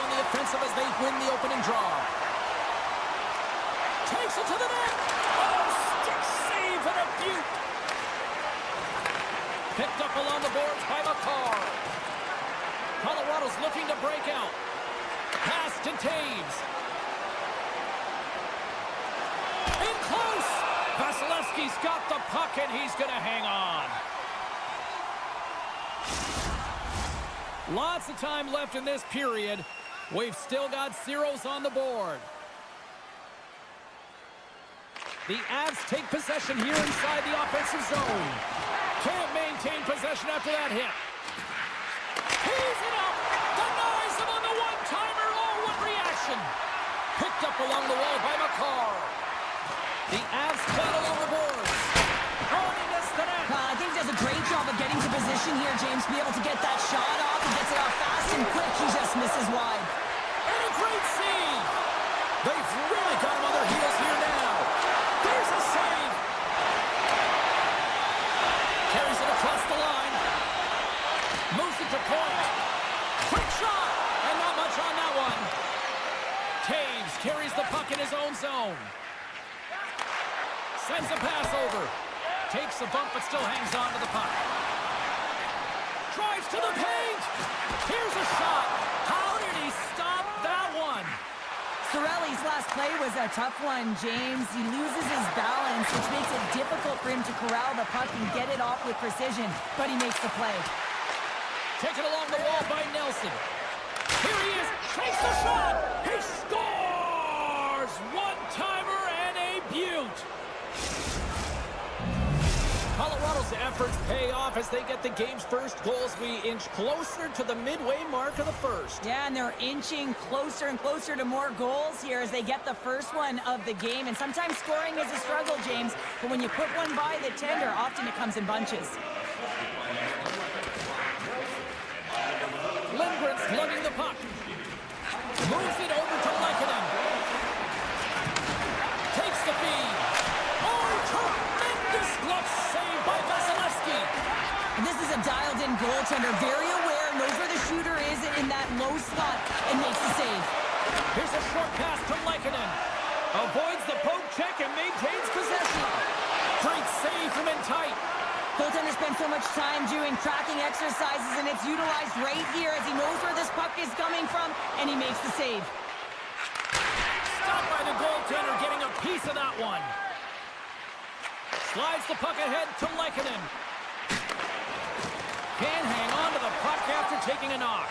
on the offensive as they win the opening draw. Takes it to the net. Oh, stick save and a beaut. Picked up along the boards by McCarr. Colorado's looking to break out. Pass to Taves. In close. Vasilevsky's got the puck, and he's going to hang on. Lots of time left in this period. We've still got zeros on the board. The Avs take possession here inside the offensive zone. Can't maintain possession after that hit. He's it up. Denies him on the one-timer. Oh, what reaction. Picked up along the wall by McCarr. The Avs battle on the boards. Oh, they missed the net. I think he does a great job of getting to position here, James, to be able to get that shot off. He gets it off fast and quick. He just misses wide. And a great save. They've really got him on their heels here now. There's a save. Carries it across the line. Moves it to point. Quick shot. And not much on that one. Taves carries the puck in his own zone. Sends a pass over. Takes a bump but still hangs on to the puck. Drives to the paint. Here's a shot. How did he stop that one? Cirelli's last play was a tough one, James. He loses his balance, which makes it difficult for him to corral the puck and get it off with precision, but he makes the play. Taken along the wall by Nelson. Here he is. Takes the shot. He scores! One-timer and a beaut. Colorado's efforts pay off as they get the game's first goals. We inch closer to the midway mark of the first. Yeah, and they're inching closer and closer to more goals here as they get the first one of the game. And sometimes scoring is a struggle, James, but when you put one by the tender, often it comes in bunches. Lindgren's lugging the puck. Moves it over to Lehkonen. Takes the feed. Oh, tremendous glove save by Vasilevsky. And this is a dialed-in goaltender, very aware, knows where the shooter is in that low slot, and makes the save. Here's a short pass to Lehkonen. Avoids the poke check and maintains possession. Great save from in tight. Goaltender spends so much time doing tracking exercises, and it's utilized right here as he knows where this puck is coming from, and he makes the save. Stopped by the goaltender, getting a piece of that one. Slides the puck ahead to Lehkonen. Can't hang on to the puck after taking a knock.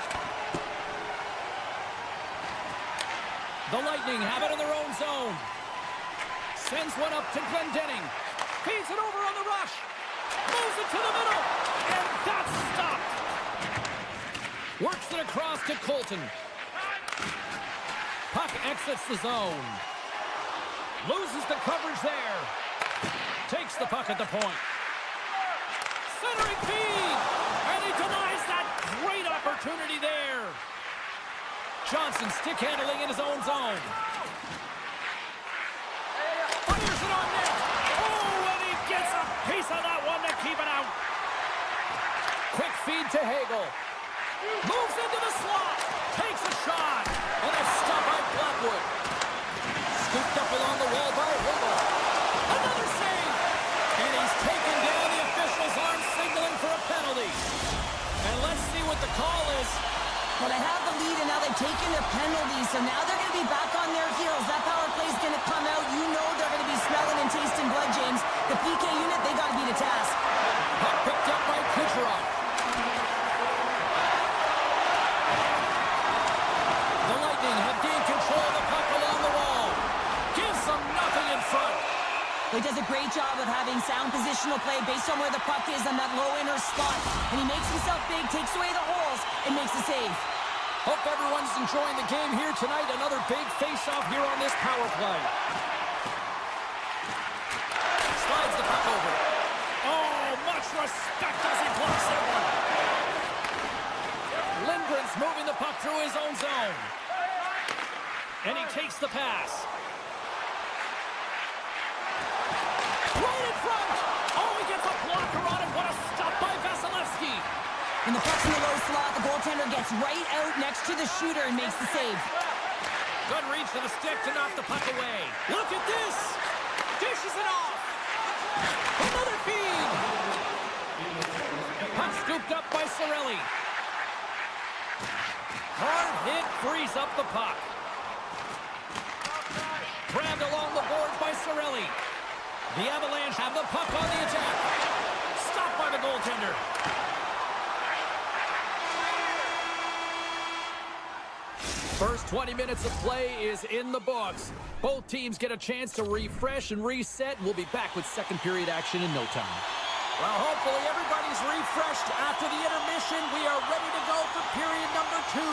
The Lightning have it in their own zone. Sends one up to Glendening. Feeds it over on the rush. Moves it to the middle. And that's stopped. Works it across to Colton. Puck exits the zone. Loses the coverage there. Takes the puck at the point. Centering feed. And he denies that great opportunity there. Johnson stick handling in his own zone. Fires it on net. Oh, and he gets a piece of that one to keep it out. Quick feed to Hagel. Moves into the slot. Takes a shot. And a stop by Blackwood. Scooped up along the wall by Hagel. Another save. And he's taken down. The officials aren't signaling for a penalty. And let's see what the call is. Well, they have the lead, and now they've taken their penalty, so now they're going to be back on their heels. That power play is going to come out. You know they're going to be smelling and tasting blood, James. The PK unit, they got to be the task. Puck picked up by Kucherov. The Lightning have gained control of the puck along the wall. Gives them nothing in front. He does a great job of having sound positional play based on where the puck is on that low inner spot. And he makes himself big, takes away the holes, and makes a save. Hope everyone's enjoying the game here tonight. Another big face-off here on this power play. Slides the puck over. Oh, much respect as he blocks that one. Lindgren's moving the puck through his own zone. And he takes the pass. Right in front. Oh, he gets a blocker on it. What a stop by Vasilevsky. When the puck's in the low slot, the goaltender gets right out next to the shooter and makes the save. Good reach to the stick to knock the puck away. Look at this! Dishes it off! Another feed! Puck scooped up by Cirelli. Hard hit frees up the puck. Grabbed along the boards by Cirelli. The Avalanche have the puck on the attack. Stopped by the goaltender. First 20 minutes of play is in the books. Both teams get a chance to refresh and reset. We'll be back with second period action in no time. Well, hopefully everybody's refreshed after the intermission. We are ready to go for period number 2.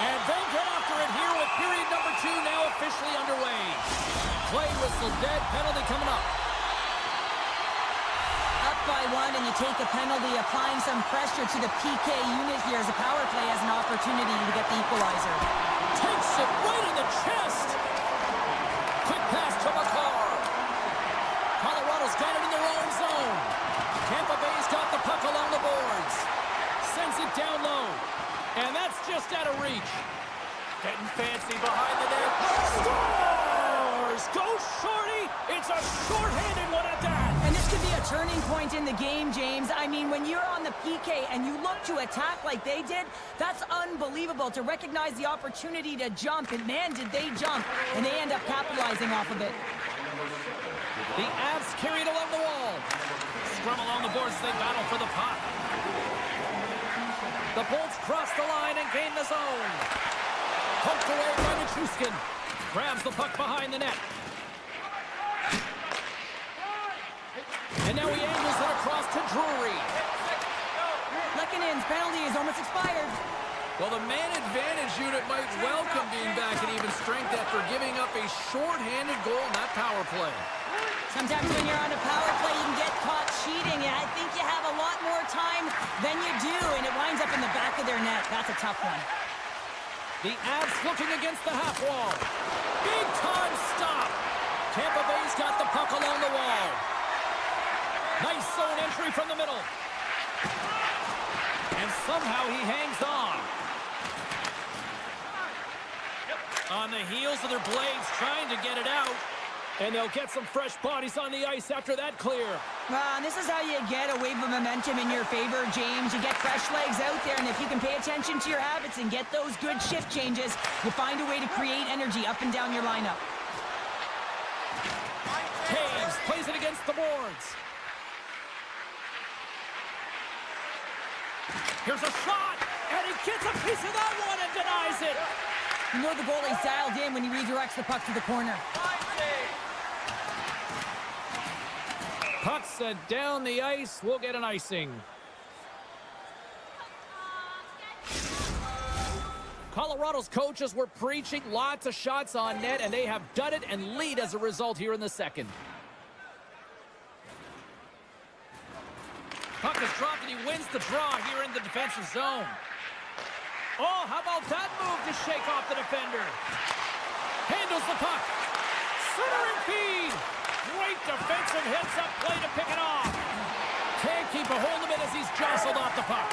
And then get after it here with period number 2 now officially underway. Play whistle dead, penalty coming up. Up by 1 and you take a penalty, applying some pressure to the PK unit here as the power play has an opportunity to get the equalizer. Takes it right in the chest. Quick pass to McCarr. Colorado's got it in their own zone. Tampa Bay's got the puck along the boards. Sends it down low. And that's just out of reach. Getting fancy behind the net. Scores! Go Shorty! It's a short-handed one at that. And this could be a turning point in the game, James. I mean, when you're on the PK and you look to attack like they did, that's unbelievable to recognize the opportunity to jump. And man, did they jump. And they end up capitalizing off of it. The Avs carried along the wall. Scrum along the boards as they battle for the puck. The Bolts cross the line and gain the zone. Poked away by Nichushkin. Grabs the puck behind the net. And now he angles it across to Drury. Lekkonen's penalty is almost expired. Well, the man advantage unit might welcome being back at even strength after giving up a short-handed goal in that power play. Sometimes when you're on a power play, you can get caught cheating, and I think you have a lot more time than you do, and it winds up in the back of their net. That's a tough one. The Avs looking against the half wall. Big time stop. Tampa Bay's got the puck along the wall. Nice zone entry from the middle. And somehow he hangs on. On the heels of their blades, trying to get it out. And they'll get some fresh bodies on the ice after that clear. And this is how you get a wave of momentum in your favor, James. You get fresh legs out there, and if you can pay attention to your habits and get those good shift changes, you find a way to create energy up and down your lineup. Taves plays it against the boards. Here's a shot, and he gets a piece of that one and denies it. You know the goalie's dialed in when he redirects the puck to the corner. Puck sent down the ice. We'll get an icing. Colorado's coaches were preaching lots of shots on net, and they have done it and lead as a result here in the second. Puck is dropped, and he wins the draw here in the defensive zone. Oh, how about that move to shake off the defender? Handles the puck. Centering feed. Great defensive heads-up play to pick it off. Can't keep a hold of it as he's jostled off the puck.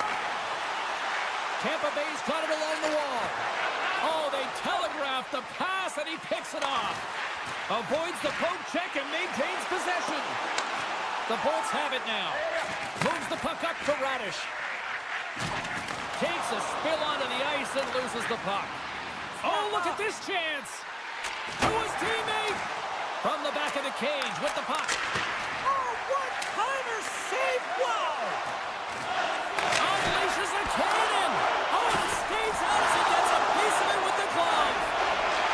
Tampa Bay's got it along the wall. Oh, they telegraph the pass, and he picks it off. Avoids the poke check and maintains possession. The Bolts have it now. Moves the puck up to Radish. Takes a spill onto the ice and loses the puck. Oh, look at this chance. To his teammate. From the back of the cage with the puck. Oh, one-timer save. Wow. Unleashes a cannon. Oh, it skates out as he gets a piece of it with the glove.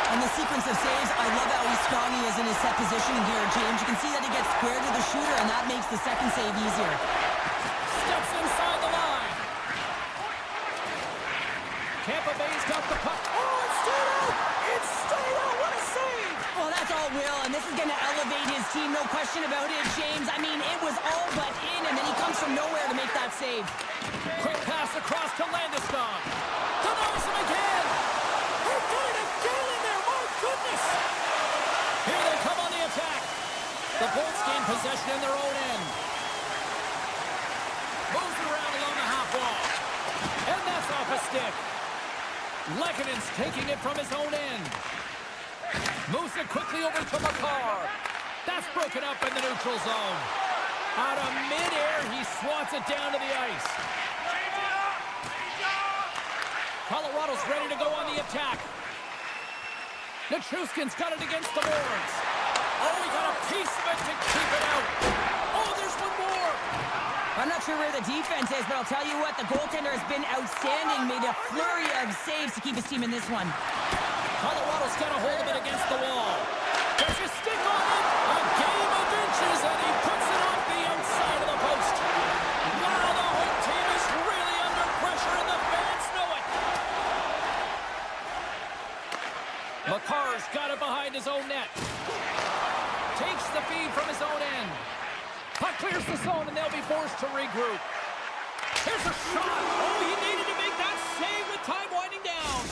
And the sequence of saves, I love how strong he is in his set positioning here, James. You can see that he gets square to the shooter, and that makes the second save easier. Steps inside the line. Tampa Bay's got the puck. Oh, it's stayed out. It's stayed out. What a save. Well, that's all Will, and this is going to elevate his team, no question about it, James. I mean, it was all but in, and then he comes from nowhere to make that save. Quick pass across to Landeskog. Denies him again. He did it again in there. My goodness. Here they come on the attack. The Bolts gain possession in their own end. Moves it around along the half wall. Lekkkonen's taking it from his own end. Moves it quickly over to Makar. That's broken up in the neutral zone. Out of midair, he swats it down to the ice. Colorado's ready to go on the attack. Nichushkin's got it against the boards. Oh, he got a piece of it to keep it out. Oh, there's one more. I'm not sure where the defense is, but I'll tell you what, the goaltender has been outstanding. Made a flurry of saves to keep his team in this one. Colorado's got a hold of it against the wall. There's a stick on it. A game of inches, and he puts it off the outside of the post. Wow, the home team is really under pressure, and the fans know it. Makar's got it behind his own net. Takes the feed from his own end. Puck clears the zone, and they'll be forced to regroup. Here's a shot. Oh, he needed to make that save with time winding down.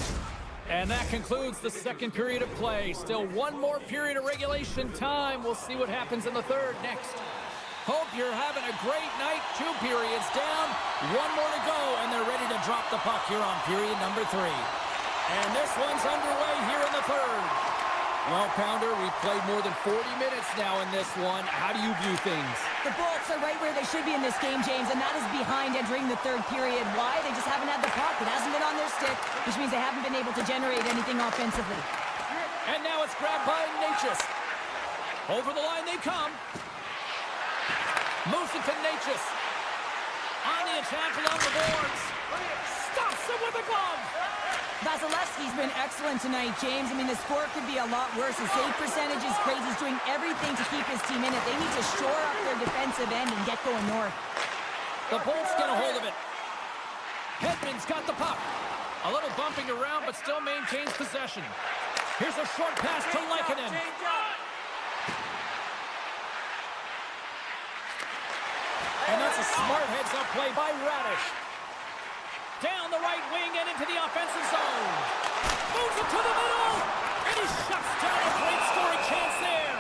And that concludes the second period of play. Still one more period of regulation time. We'll see what happens in the third next. Hope you're having a great night. 2 periods down, 1 more to go, and they're ready to drop the puck here on period number 3. And this one's underway here in the third. Well, Pounder, we've played more than 40 minutes now in this one. How do you view things? The Bolts are right where they should be in this game, James, and that is behind entering the third period. Why? They just haven't had the puck. It hasn't been on their stick, which means they haven't been able to generate anything offensively. And now it's grabbed by Necas. Over the line they come. Moves it to Necas. On the attack along the boards. Stops him with a glove. Vasilevsky's been excellent tonight, James. I mean, the score could be a lot worse. His save percentage is crazy. He's doing everything to keep his team in it. They need to shore up their defensive end and get going north. The Bolts get a hold of it. Hedman's got the puck. A little bumping around, but still maintains possession. Here's a short pass to Lekkkonen. And that's a smart heads-up play by Radish. Down the right wing and into the offensive zone. Moves it to the middle. And he shuts down a great scoring chance there.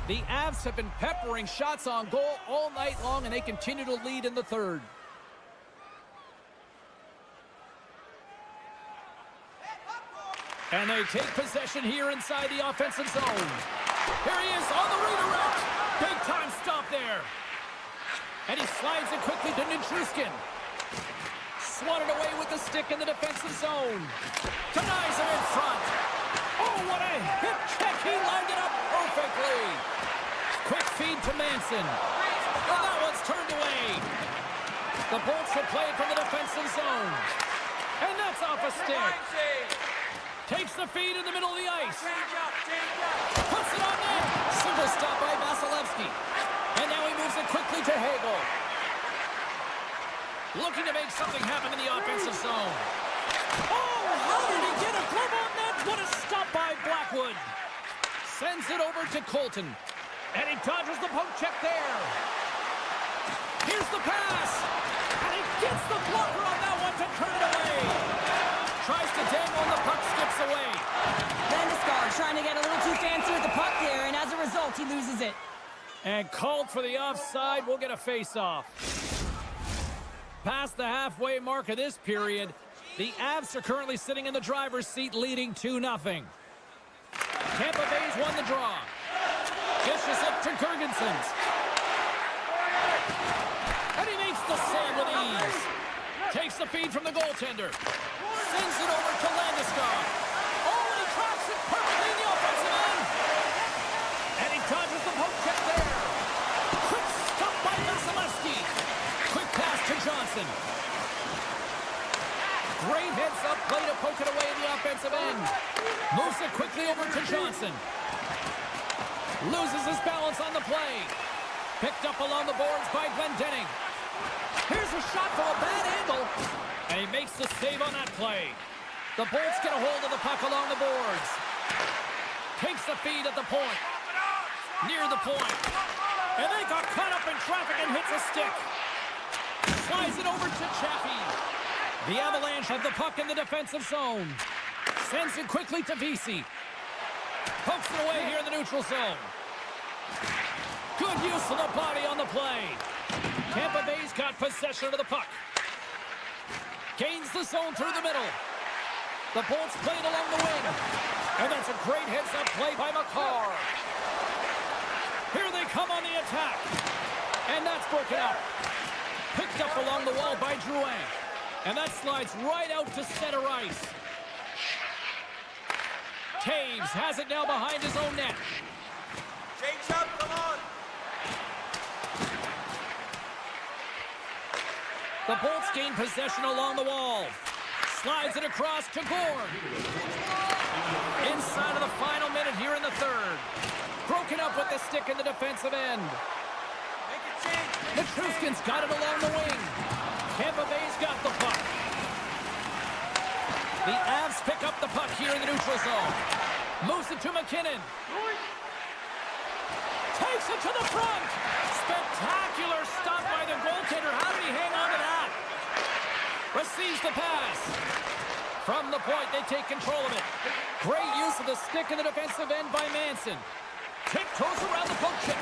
The Avs have been peppering shots on goal all night long, and they continue to lead in the third. And they take possession here inside the offensive zone. Here he is on the redirect. Big time stop there. And he slides it quickly to Nichushkin. Swatted away with the stick in the defensive zone. Denies him in front. Oh, what a hip check. He lined it up perfectly. Quick feed to Manson. And that one's turned away. The Bolts will play it from the defensive zone. And that's off a stick. Takes the feed in the middle of the ice. Puts it on net. Simple stop by Vasilevsky. And now he moves it quickly to Hagel. Looking to make something happen in the offensive zone. Oh, how did he get a glove on that? What a stop by Blackwood. Sends it over to Colton. And he dodges the poke check there. Here's the pass. And he gets the blocker on that one to turn it away. Tries to dangle and the puck skips away. Landeskog trying to get a little too fancy with the puck there, and as a result, he loses it. And called for the offside. We'll get a face-off. Past the halfway mark of this period, the Avs are currently sitting in the driver's seat, leading 2-0. Tampa Bay's won the draw. Dishes it to Girgensons. And he makes the save with ease. Takes the feed from the goaltender. Sends it over to Landeskog. Oh, and he tracks it perfectly in the offensive end. And he dodges the poke check there. Quick stop by Vasilevsky. Quick pass to Johnson. Great heads-up play to poke it away in the offensive end. Moves it quickly over to Johnson. Loses his balance on the play. Picked up along the boards by Glendening. Here's a shot from a bad angle. And he makes the save on that play. The Bolts get a hold of the puck along the boards. Takes the feed at the point. Near the point. And they got caught up in traffic and hits a stick. Slides it over to Chaffee. The Avalanche have the puck in the defensive zone. Sends it quickly to Vesey. Pokes it away here in the neutral zone. Good use of the body on the play. Tampa Bay's got possession of the puck. Gains the zone through the middle. The Bolts played along the wing. And that's a great heads-up play by McCarr. Here they come on the attack. And that's broken up. Picked up along the wall by Drouin. And that slides right out to center ice. Taves has it now behind his own net. Change up, come on. The Bolts gain possession along the wall. Slides it across to Gorn. Inside of the final minute here in the third. Broken up with the stick in the defensive end. Make it change. Matruskin's got it along the wing. Tampa Bay's got the puck. The Avs pick up the puck here in the neutral zone. Moves it to McKinnon. Takes it to the front. Spectacular stop by the goaltender. How did he hang on to that? Receives the pass. From the point, they take control of it. Great use of the stick in the defensive end by Manson. Tiptoes around the poke check.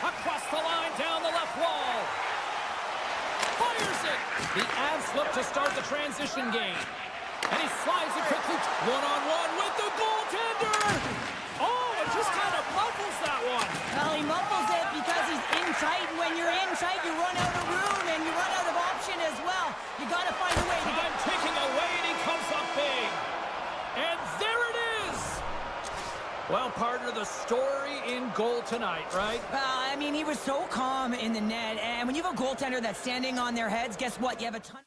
Across the line, down the left wall. Fires it. The Avs look to start the transition game. And he slides it quickly. One-on-one with the goaltender. Oh, it just kind of muffles that one. Well, he muffles it because he's in tight, and when you're in tight, you run out of room, and you run out of option as well. You got to find a way to get... Time ticking away, and he comes up big. And there it is. Well, partner, the story in goal tonight, right? I mean, he was so calm in the net, and when you have a goaltender that's standing on their heads, guess what? You have a ton...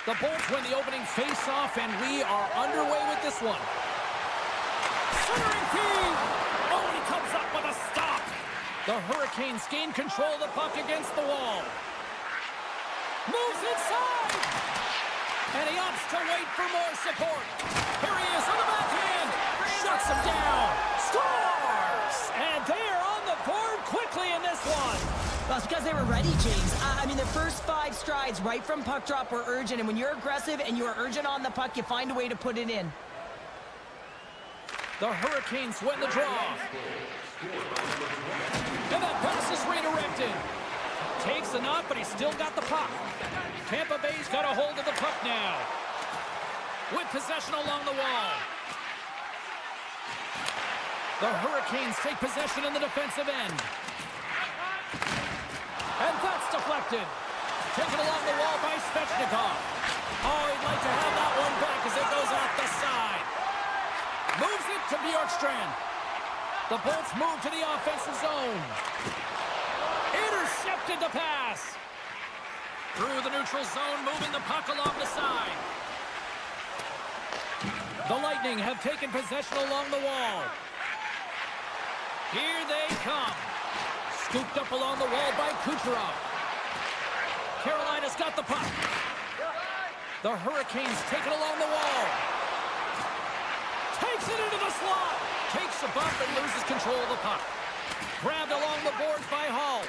The Bolts win the opening face-off, and we are underway with this one. Centering feed! Oh, and he comes up with a stop. The Hurricanes gain control of the puck against the wall. Moves inside! And he opts to wait for more support. Here he is on the backhand. Shuts him down. Scores! And they are on the board quickly in this one. Well, it's because they were ready, James. I mean, the first 5 strides right from puck drop were urgent, and when you're aggressive and you're urgent on the puck, you find a way to put it in. The Hurricanes win the draw. And that pass is redirected. Takes a knock, but he's still got the puck. Tampa Bay's got a hold of the puck now. With possession along the wall. The Hurricanes take possession in the defensive end. And that's deflected. Taken along the wall by Svechnikov. Oh, he'd like to have that one back as it goes off the side. Moves it to Bjorkstrand. The Bolts move to the offensive zone. Intercepted the pass. Through the neutral zone, moving the puck along the side. The Lightning have taken possession along the wall. Here they come. Scooped up along the wall by Kucherov. Carolina's got the puck. The Hurricanes take it along the wall. Takes it into the slot. Takes a bump and loses control of the puck. Grabbed along the boards by Hall.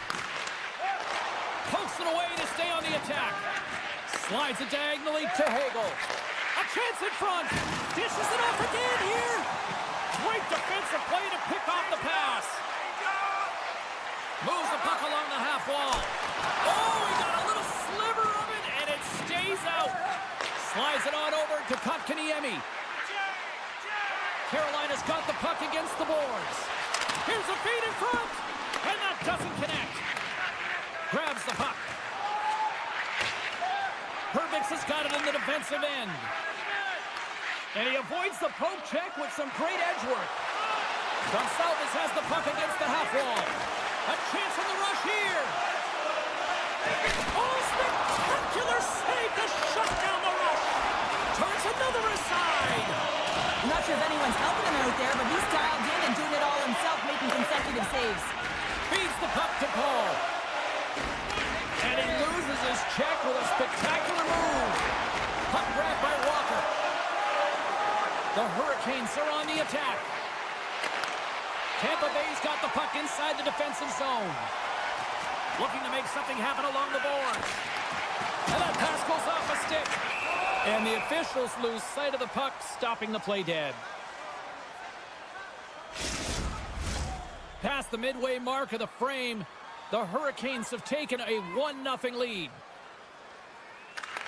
Pokes it away to stay on the attack. Slides it diagonally to Hagel. A chance in front. Dishes it off again here. Great defensive play to pick off the pass. Moves the puck along the half wall. Oh, he got a little sliver of it, and it stays out. Slides it on over to Kotkaniemi. Carolina's got the puck against the boards. Here's a feed in front, and that doesn't connect. Grabs the puck. Hervix has got it in the defensive end. And he avoids the poke check with some great edge work. Gonçalves has the puck against the half wall. A chance from the rush here. Oh, spectacular save to shut down the rush. Turns another aside. I'm not sure if anyone's helping him out there, but he's dialed in and doing it all himself, making consecutive saves. Feeds the puck to Paul. And he loses his check with a spectacular move. Puck grabbed by Walker. The Hurricanes are on the attack. Tampa Bay's got the puck inside the defensive zone. Looking to make something happen along the boards. And that pass goes off a stick. And the officials lose sight of the puck, stopping the play dead. Past the midway mark of the frame, the Hurricanes have taken a 1-0 lead.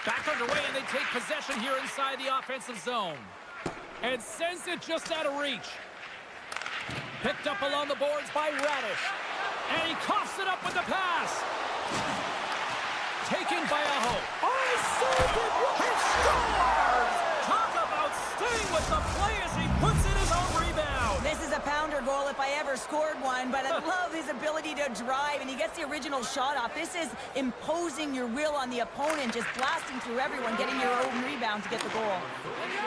Back underway, and they take possession here inside the offensive zone. And sends it just out of reach. Picked up along the boards by Radish. And he coughs it up with the pass. Taken by Aho. Oh, saved it! He scores! Talk about staying with the play as he puts in his own rebound. This is a pounder goal if I ever scored one, but I love his ability to drive, and he gets the original shot off. This is imposing your will on the opponent, just blasting through everyone, getting your own rebound to get the goal.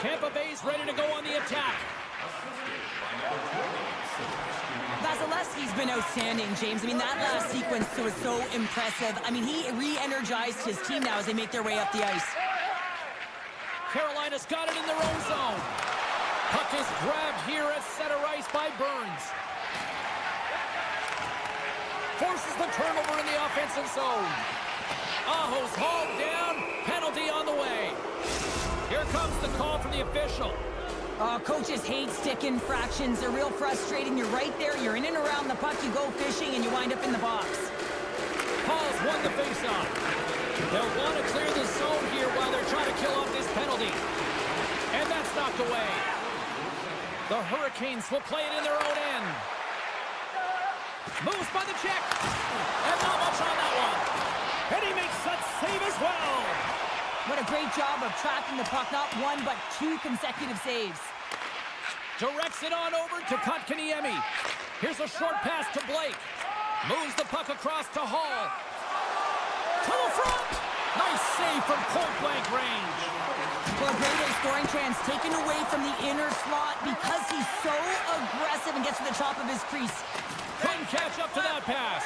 Tampa Bay's ready to go on the attack. Vasilevsky's been outstanding, James. I mean, that last sequence was so impressive. I mean, he re-energized his team now as they make their way up the ice. Carolina's got it in their own zone. Puck is grabbed here at center ice by Burns. Forces the turnover in the offensive zone. Aho's hauled down. Penalty on the way. Here comes the call from the official. Coaches hate stick infractions. They're real frustrating. You're right there. You're in and around the puck. You go fishing, and you wind up in the box. Paul's won the faceoff. They'll want to clear the zone here while they're trying to kill off this penalty. And that's knocked away. The Hurricanes will play it in their own end. Moves by the check. And not much on that one. And he makes that save as well. What a great job of tracking the puck. Not one, but two consecutive saves. Directs it on over to Kotkaniemi. Here's a short pass to Blake. Moves the puck across to Hall. To the front. Nice save from point-blank range. Well, great scoring chance taken away from the inner slot because he's so aggressive and gets to the top of his crease. Couldn't catch up to that pass.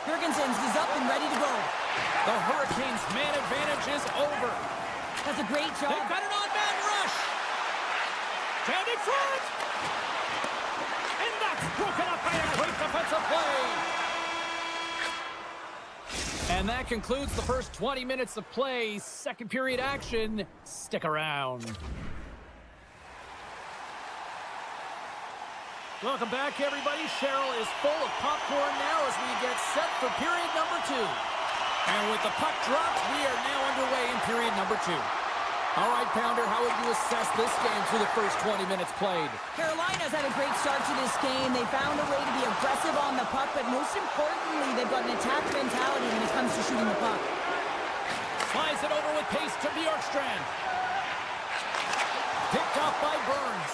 Jurgensen's is up and ready to go. The Hurricanes' man advantage is over. That's a great job. They've got an on-man rush. Down in front. And that's broken up by a great defensive play. And that concludes the first 20 minutes of play. Second period action. Stick around. Welcome back, everybody. Cheryl is full of popcorn now as we get set for period number 2. And with the puck dropped, we are now underway in period number 2. All right, Pounder, how would you assess this game through the first 20 minutes played? Carolina's had a great start to this game. They found a way to be aggressive on the puck, but most importantly, they've got an attack mentality when it comes to shooting the puck. Slides it over with pace to Bjorkstrand. Picked off by Burns.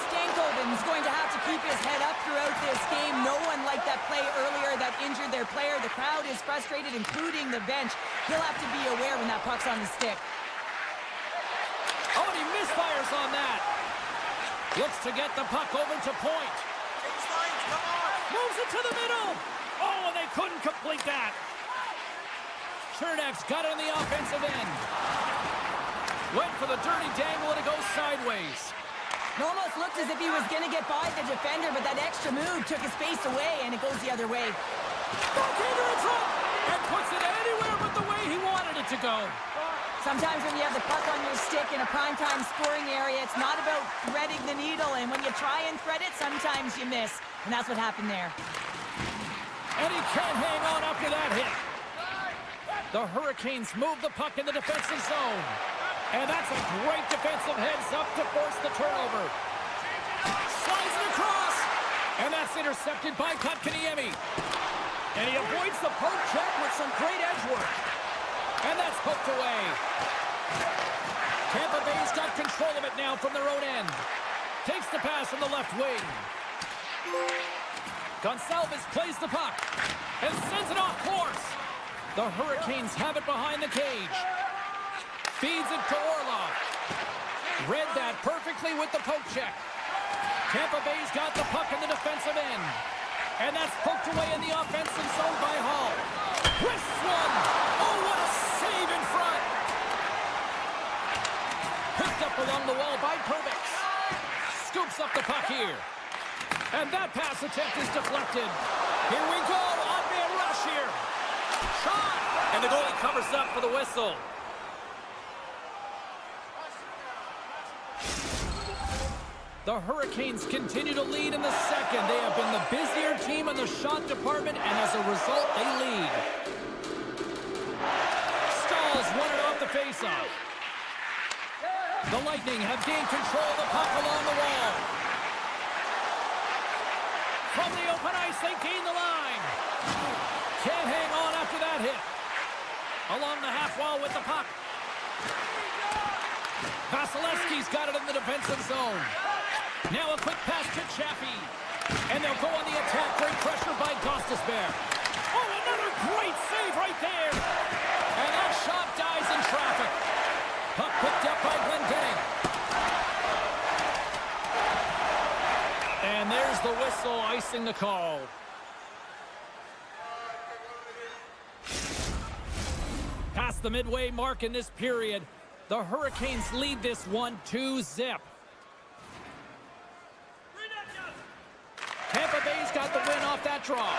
Stankoven's going to have to keep his head up throughout this game. No one liked that play earlier that injured their player. The crowd is frustrated, including the bench. He'll have to be aware when that puck's on the stick. Oh, and he misfires on that. Looks to get the puck over to point. Change lines, come on. Moves it to the middle. Oh, and they couldn't complete that. Chernev's got it on the offensive end. Went for the dirty dangle, and it goes sideways. It almost looked as if he was going to get by the defender, but that extra move took his face away, and it goes the other way. Backhander in front, and puts it anywhere but the way he wanted it to go. Sometimes when you have the puck on your stick in a primetime scoring area, it's not about threading the needle, and when you try and thread it, sometimes you miss, and that's what happened there. And he can't hang on after that hit. The Hurricanes move the puck in the defensive zone. And that's a great defensive heads-up to force the turnover. Slides it across. And that's intercepted by Kotkaniemi. And he avoids the poke check with some great edge work. And that's poked away. Tampa Bay's got control of it now from their own end. Takes the pass from the left wing. Gonçalves plays the puck and sends it off course. The Hurricanes have it behind the cage. Feeds it to Orlov. Read that perfectly with the poke check. Tampa Bay's got the puck in the defensive end. And that's poked away in the offensive zone by Hall. Twists one. Oh, what a save in front. Picked up along the wall by Perbix. Scoops up the puck here. And that pass attempt is deflected. Here we go. On-man rush here. Shot. And the goalie covers up for the whistle. The Hurricanes continue to lead in the second. They have been the busier team in the shot department, and as a result, they lead. Stalls won it off the faceoff. The Lightning have gained control of the puck along the wall. From the open ice, they gain the line. Can't hang on after that hit. Along the half wall with the puck. Vasilevsky's got it in the defensive zone. Now a quick pass to Chaffee. And they'll go on the attack. Great pressure by Gostisbehere. Oh, another great save right there. And that shot dies in traffic. Puck picked up by Glendening. And there's the whistle icing the call. Past the midway mark in this period, the Hurricanes lead this one 2-0. Tampa Bay's got the win off that draw.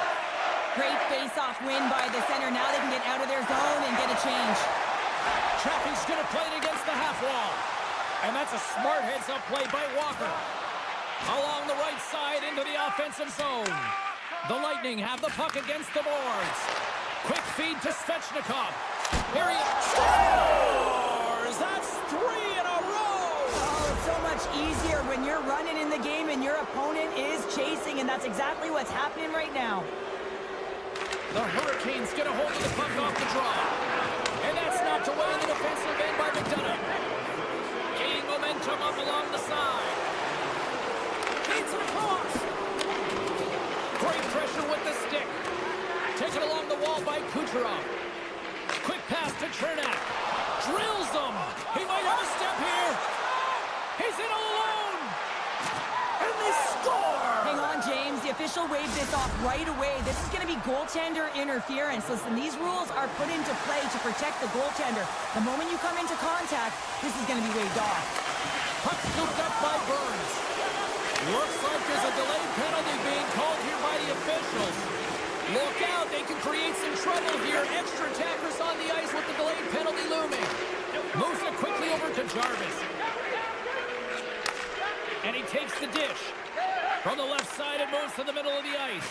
Great face-off win by the center. Now they can get out of their zone and get a change. Chaffee's going to play it against the half wall. And that's a smart heads-up play by Walker. Along the right side into the offensive zone. The Lightning have the puck against the boards. Quick feed to Svechnikov. Here he scores! That's 3 in a row! Oh, it's so much easier when you're running in the game and your opponent is chasing, and that's exactly what's happening right now. The Hurricanes get a hold of the puck off the draw. And that's knocked away in the defensive end by McDonough. Gaining momentum up along the side. Feeds it across. Great pressure with the stick. Taken along the wall by Kucherov. Quick pass to Chernak. Drills them. He might have a step here. He's in all alone. And they score. Hang on, James. The official waved this off right away. This is going to be goaltender interference. Listen, these rules are put into play to protect the goaltender. The moment you come into contact, this is going to be waved off. Puck scooped up by Burns. Looks like there's a delayed penalty being called here by the officials. Look out, they can create some trouble here. Extra attackers on the ice with the delayed penalty looming. Moves it quickly over to Jarvis. And he takes the dish. From the left side, it moves to the middle of the ice.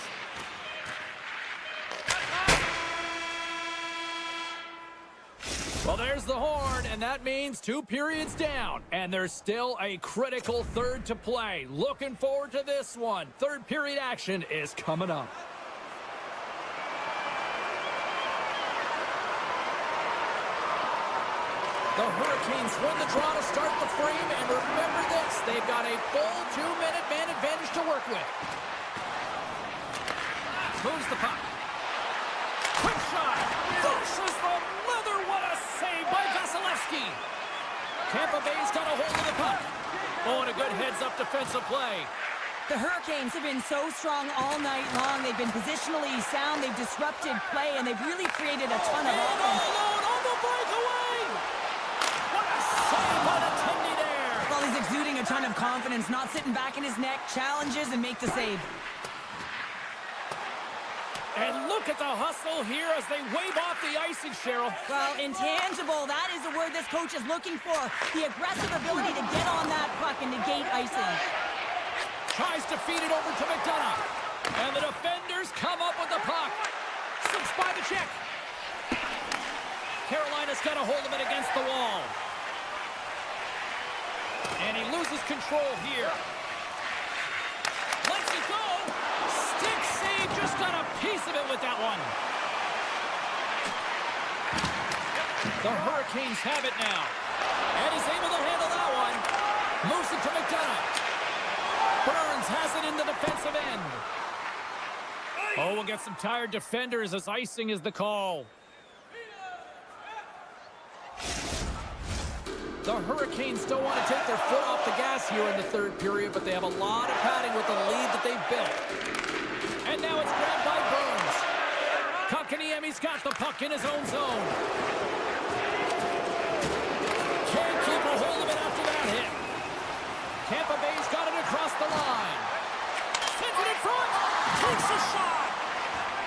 Well, there's the horn, and that means 2 periods down. And there's still a critical third to play. Looking forward to this one. Third period action is coming up. The Hurricanes win the draw to start the frame, and remember this, they've got a full 2-minute man advantage to work with. Moves the puck. Quick shot. Versus the leather. What a save by Vasilevsky. Tampa Bay's got a hold of the puck. Oh, and a good heads-up defensive play. The Hurricanes have been so strong all night long. They've been positionally sound. They've disrupted play, and they've really created a ton of offense. All alone on the breakaway. What a save by the Tindy there. Well, he's exuding a ton of confidence, not sitting back in his neck, challenges and make the save. And look at the hustle here as they wave off the icing, Cheryl. Well, intangible, that is the word this coach is looking for. The aggressive ability to get on that puck and negate icing. Tries to feed it over to McDonough. And the defenders come up with the puck. Slips by the check. Carolina's got a hold of it against the wall. And he loses control here. Lets it go. Stick save, just got a piece of it with that one. The Hurricanes have it now. And he's able to handle that one. Moves it to McDonough. Burns has it in the defensive end. Oh, we'll get some tired defenders as icing is the call. The Hurricanes don't want to take their foot off the gas here in the third period, but they have a lot of padding with the lead that they've built. And now it's grabbed by Burns. Kotkaniemi's got the puck in his own zone. Can't keep a hold of it after that hit. Tampa Bay's got it across the line. Sends it in front. Takes a shot.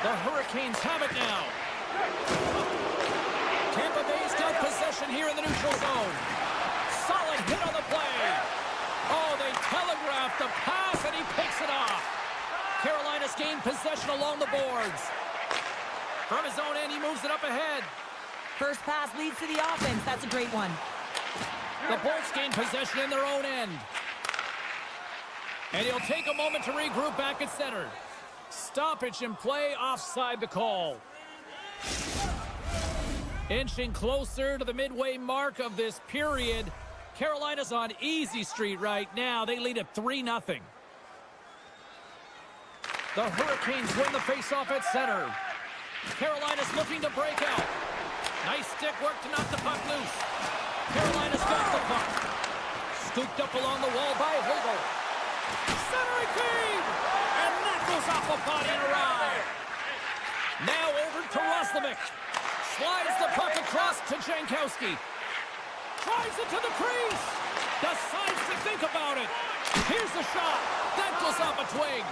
The Hurricanes have it now. Tampa Bay's got possession here in the neutral zone. Solid hit on the play. Oh, they telegraphed the pass, and he picks it off. Carolina's gained possession along the boards. From his own end, he moves it up ahead. First pass leads to the offense. That's a great one. The Bolts gain possession in their own end. And he'll take a moment to regroup back at center. Stoppage in play, offside the call. Inching closer to the midway mark of this period. Carolina's on easy street right now. They lead at 3-0. The Hurricanes win the faceoff at center. Carolina's looking to break out. Nice stick work to knock the puck loose. Carolina's got the puck. Scooped up along the wall by Hagel. Centering feed! And that goes off the body and around. Now over to Roslovic. Slides the puck across to Jankowski. Drives it to the crease. Decides to think about it. Here's the shot. That goes off a twig.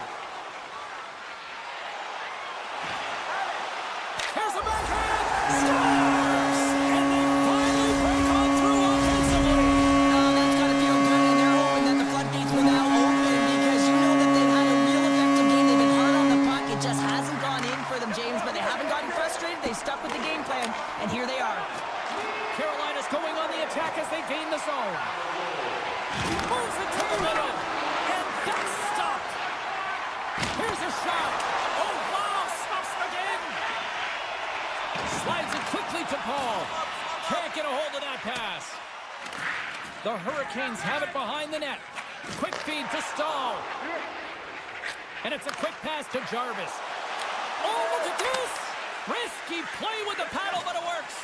Here's a backhand. Scores! And they finally break on through offensively. Oh, that's got to feel good, and they're hoping that the floodgates will now open because you know that they've had a real effective game. They've been hard on the puck. It just hasn't gone in for them, James, but they haven't gotten frustrated. They've stuck with the game plan, and here they are. Carolina's going on the attack as they gain the zone. Moves it to the middle. And that's stopped. Here's a shot. Oh, wow. Stops again. Slides it quickly to Paul. Can't get a hold of that pass. The Hurricanes have it behind the net. Quick feed to Stahl. And it's a quick pass to Jarvis. Oh, look at this. Risky play with the paddle, but it works.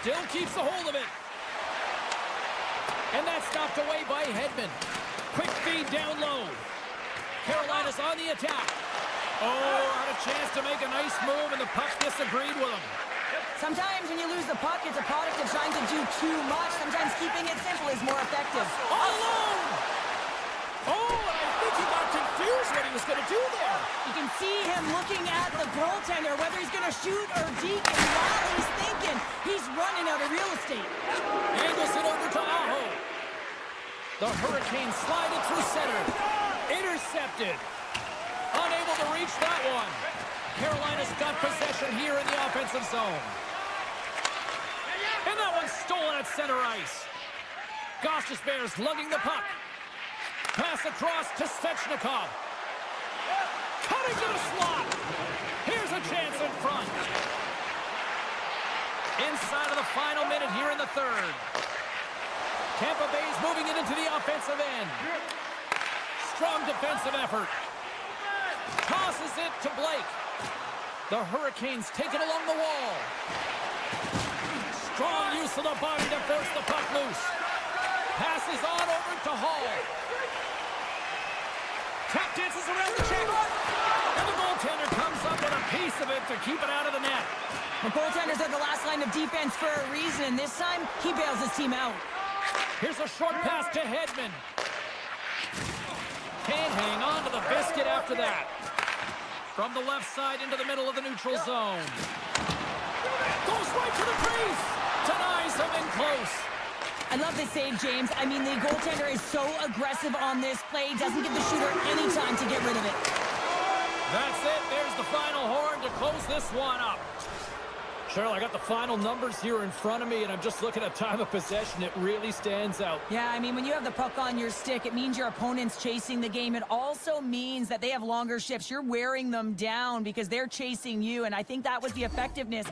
Still keeps a hold of it. And that's knocked away by Hedman. Quick feed down low. Carolina's on the attack. Oh, had a chance to make a nice move, and the puck disagreed with him. Sometimes when you lose the puck, it's a product of trying to do too much. Sometimes keeping it simple is more effective. All alone! Oh, and I think he got confused what he was going to do there. You can see him looking at the goaltender, whether he's going to shoot or deke, and while he's thinking, he's running out of real estate. Angles it over to Aho. The Hurricanes slide it through center. Intercepted. Unable to reach that one. Carolina's got possession here in the offensive zone. And that one's stolen at center ice. Gosh's Bears lugging the puck. Pass across to Svechnikov. Cutting to the slot. Here's a chance in front. Inside of the final minute here in the third. Tampa Bay's moving it into the offensive end. Strong defensive effort. Tosses it to Blake. The Hurricanes take it along the wall. Strong use of the body to force the puck loose. Passes on over to Hall. Tap dances around the check. And the goaltender comes up with a piece of it to keep it out of the net. The goaltenders are the last line of defense for a reason, and this time, he bails his team out. Here's a short pass to Hedman. Can't hang on to the biscuit after that. From the left side into the middle of the neutral zone. Goes right to the crease. Denies him in close. I love this save, James. I mean, the goaltender is so aggressive on this play. Doesn't give the shooter any time to get rid of it. That's it. There's the final horn to close this one up. Cheryl, I got the final numbers here in front of me, and I'm just looking at time of possession. It really stands out. Yeah, I mean, when you have the puck on your stick, it means your opponent's chasing the game. It also means that they have longer shifts. You're wearing them down because they're chasing you, and I think that was the effectiveness.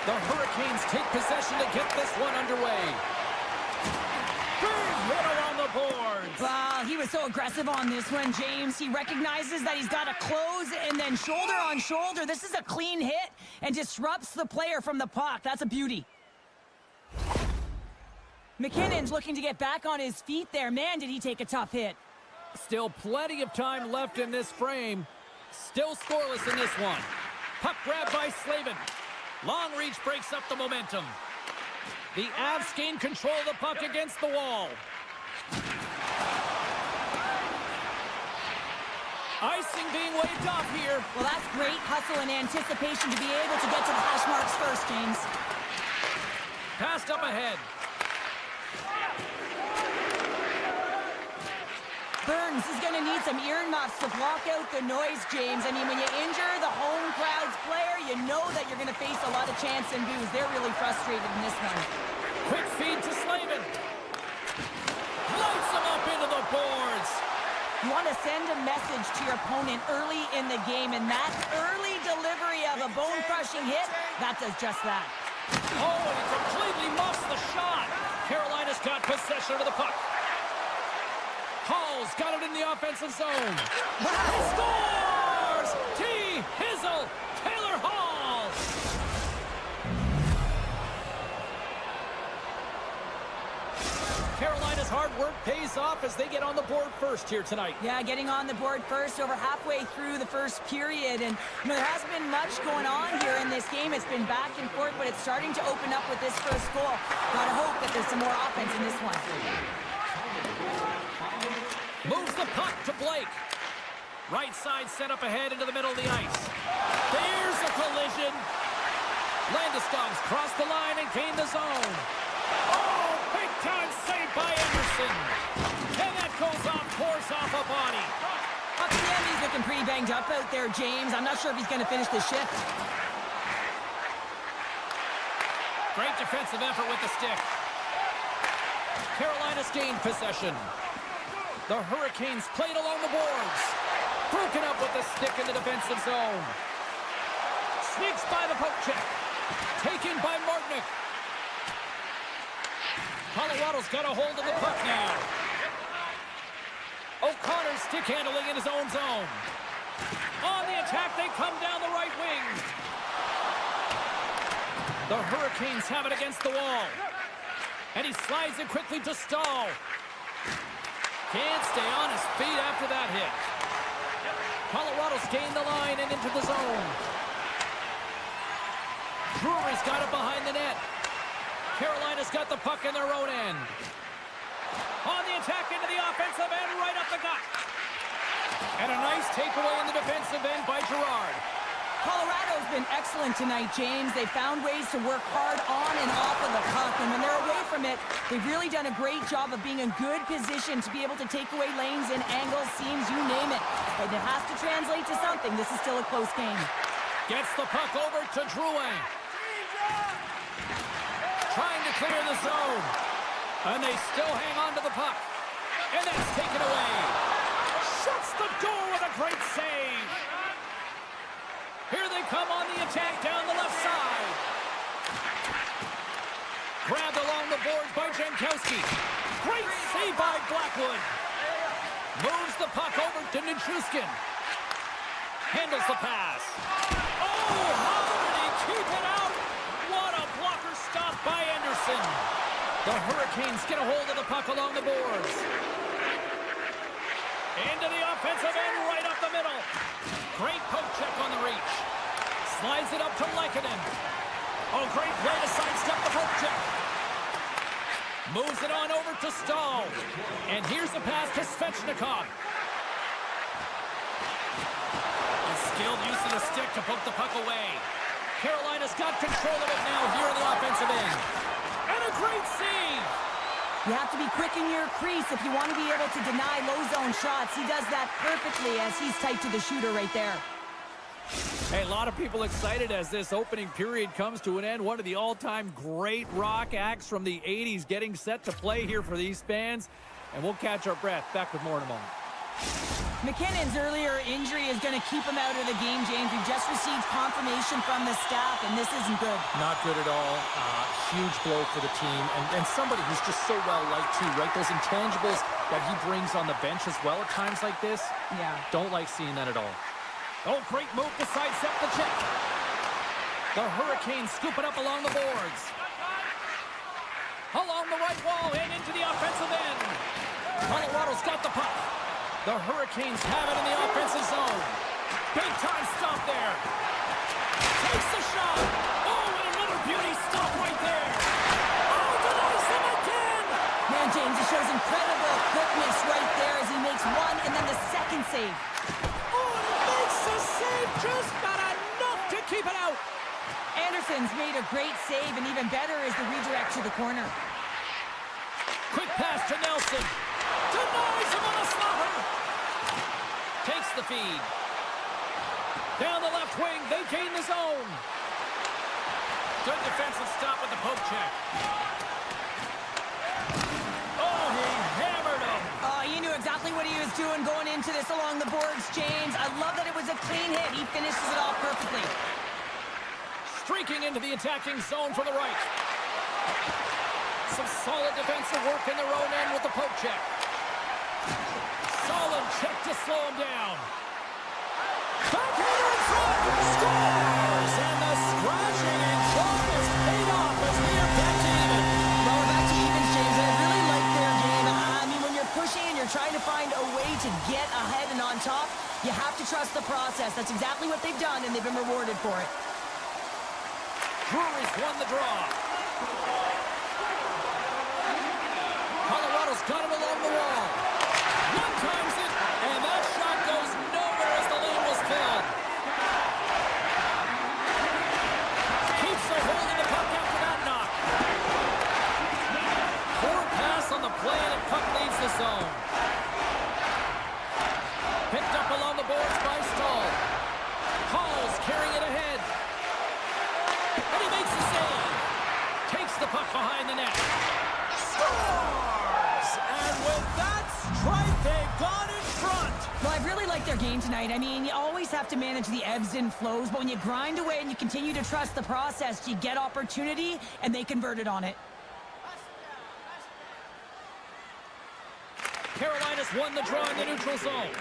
The Hurricanes take possession to get this one underway. Big hit around the boards. Wow, he was so aggressive on this one, James. He recognizes that he's got to close and then shoulder on shoulder. This is a clean hit and disrupts the player from the puck. That's a beauty. McKinnon's looking to get back on his feet there. Man, did he take a tough hit. Still plenty of time left in this frame. Still scoreless in this one. Puck grab by Slavin. Long reach breaks up the momentum. The Avs gain control of the puck against the wall. Icing being waved off here. Well, that's great hustle and anticipation to be able to get to the hash marks first, James. Passed up ahead. Burns is going to need some earmuffs to block out the noise, James. I mean, when you injure the home crowd's player, you know that you're going to face a lot of chants and boos. They're really frustrated in this one. Quick feed to Slavin. Lights him up into the boards. You want to send a message to your opponent early in the game, and that early delivery of a bone-crushing hit, that does just that. Oh, and he completely muffs the shot. Carolina's got possession of the puck. Hall's got it in the offensive zone. He scores! T. Hizzle, Taylor Hall. Carolina's hard work pays off as they get on the board first here tonight. Yeah, getting on the board first over halfway through the first period. And, you know, there hasn't been much going on here in this game. It's been back and forth, but it's starting to open up with this first goal. Gotta hope that there's some more offense in this one. Moves the puck to Blake. Right side set up ahead into the middle of the ice. There's a collision. Landeskog's crossed the line and gained the zone. Oh, big time save by Anderson. And that goes off, pours off a body. Up to the end, he's looking pretty banged up out there, James. I'm not sure if he's going to finish this shift. Great defensive effort with the stick. Carolina's gained possession. The Hurricanes played along the boards. Broken up with the stick in the defensive zone. Sneaks by the poke check. Taken by Martinick. Colorado's got a hold of the puck now. O'Connor's stick handling in his own zone. On the attack, they come down the right wing. The Hurricanes have it against the wall. And he slides it quickly to Stahl. Can't stay on his feet after that hit. Colorado's gained the line and into the zone. Drury's got it behind the net. Carolina's got the puck in their own end. On the attack into the offensive end, right up the gut. And a nice takeaway in the defensive end by Girard. Colorado's been excellent tonight, James. They found ways to work hard on and off of the puck, and when they're away from it, they've really done a great job of being in good position to be able to take away lanes and angles, seams, you name it. But it has to translate to something. This is still a close game. Gets the puck over to Drouin. Trying to clear the zone. And they still hang on to the puck. And that's taken away. Shuts the door with a great save. Here they come on the attack down the left side. Grabbed along the boards by Jankowski. Great save by Blackwood. Moves the puck over to Nichushkin. Handles the pass. Oh, how did he keep it out? What a blocker stop by Anderson. The Hurricanes get a hold of the puck along the boards. Into the offensive end, right up the middle. Great poke check on the reach. Slides it up to Lehkonen. Oh, great play to sidestep the poke check. Moves it on over to Stahl. And here's the pass to Svechnikov. A skilled use of the stick to poke the puck away. Carolina's got control of it now here in the offensive end. And a great save. You have to be quick in your crease if you want to be able to deny low zone shots. He does that perfectly as he's tight to the shooter right there. Hey, a lot of people excited as this opening period comes to an end. One of the all-time great rock acts from the 80s getting set to play here for these fans. And we'll catch our breath. Back with more in a moment. McKinnon's earlier injury is going to keep him out of the game, James. We just received confirmation from the staff, and this isn't good. Not good at all. Huge blow for the team. And somebody who's just so well-liked, too, right? Those intangibles that he brings on the bench as well at times like this. Yeah. Don't like seeing that at all. Oh, great move to sidestep the check. The Hurricanes scoop it up along the boards. Along the right wall and into the offensive end. Colorado's got the puck. The Hurricanes have it in the offensive zone. Big time stop there. Takes the shot. Oh, and another beauty stop right there. Oh, denies him again. Man, James, it shows incredible quickness right there as he makes one and then the second save. The save just not enough to keep it out. Anderson's made a great save, and even better is the redirect to the corner. Quick pass to Nelson. Denies him on a slaughter. Takes the feed. Down the left wing, they gain the zone. Good defensive stop with the poke check. Oh, he hammered him. He knew exactly what he was doing going into this along the boards, James. I love that it was a clean hit. He finishes it off perfectly. Streaking into the attacking zone from the right. Some solid defensive work in their own end with the poke check. Solid check to slow him down. Backhander in front. Scores! And the scratching and clawing is paid off as we are back to even. Well, we're back to evens, James, and I really like their game. I mean, when you're pushing and you're trying to find a way to get ahead and on top, you have to trust the process. That's exactly what they've done, and they've been rewarded for it. Brewery's won the draw. Colorado's got it along the wall. One times it, and that shot goes nowhere as the lane was filled. Keeps a hold of the puck after that knock. Poor pass on the play, and the puck leaves the zone. Picked up along the boards by Stahl. Hall's carrying it ahead. And he makes the save. Takes the puck behind the net. Scores! And with that strike, they've gone in front. Well, I really like their game tonight. I mean, you always have to manage the ebbs and flows, but when you grind away and you continue to trust the process, you get opportunity, and they converted on it. Carolina's won the draw in the neutral zone.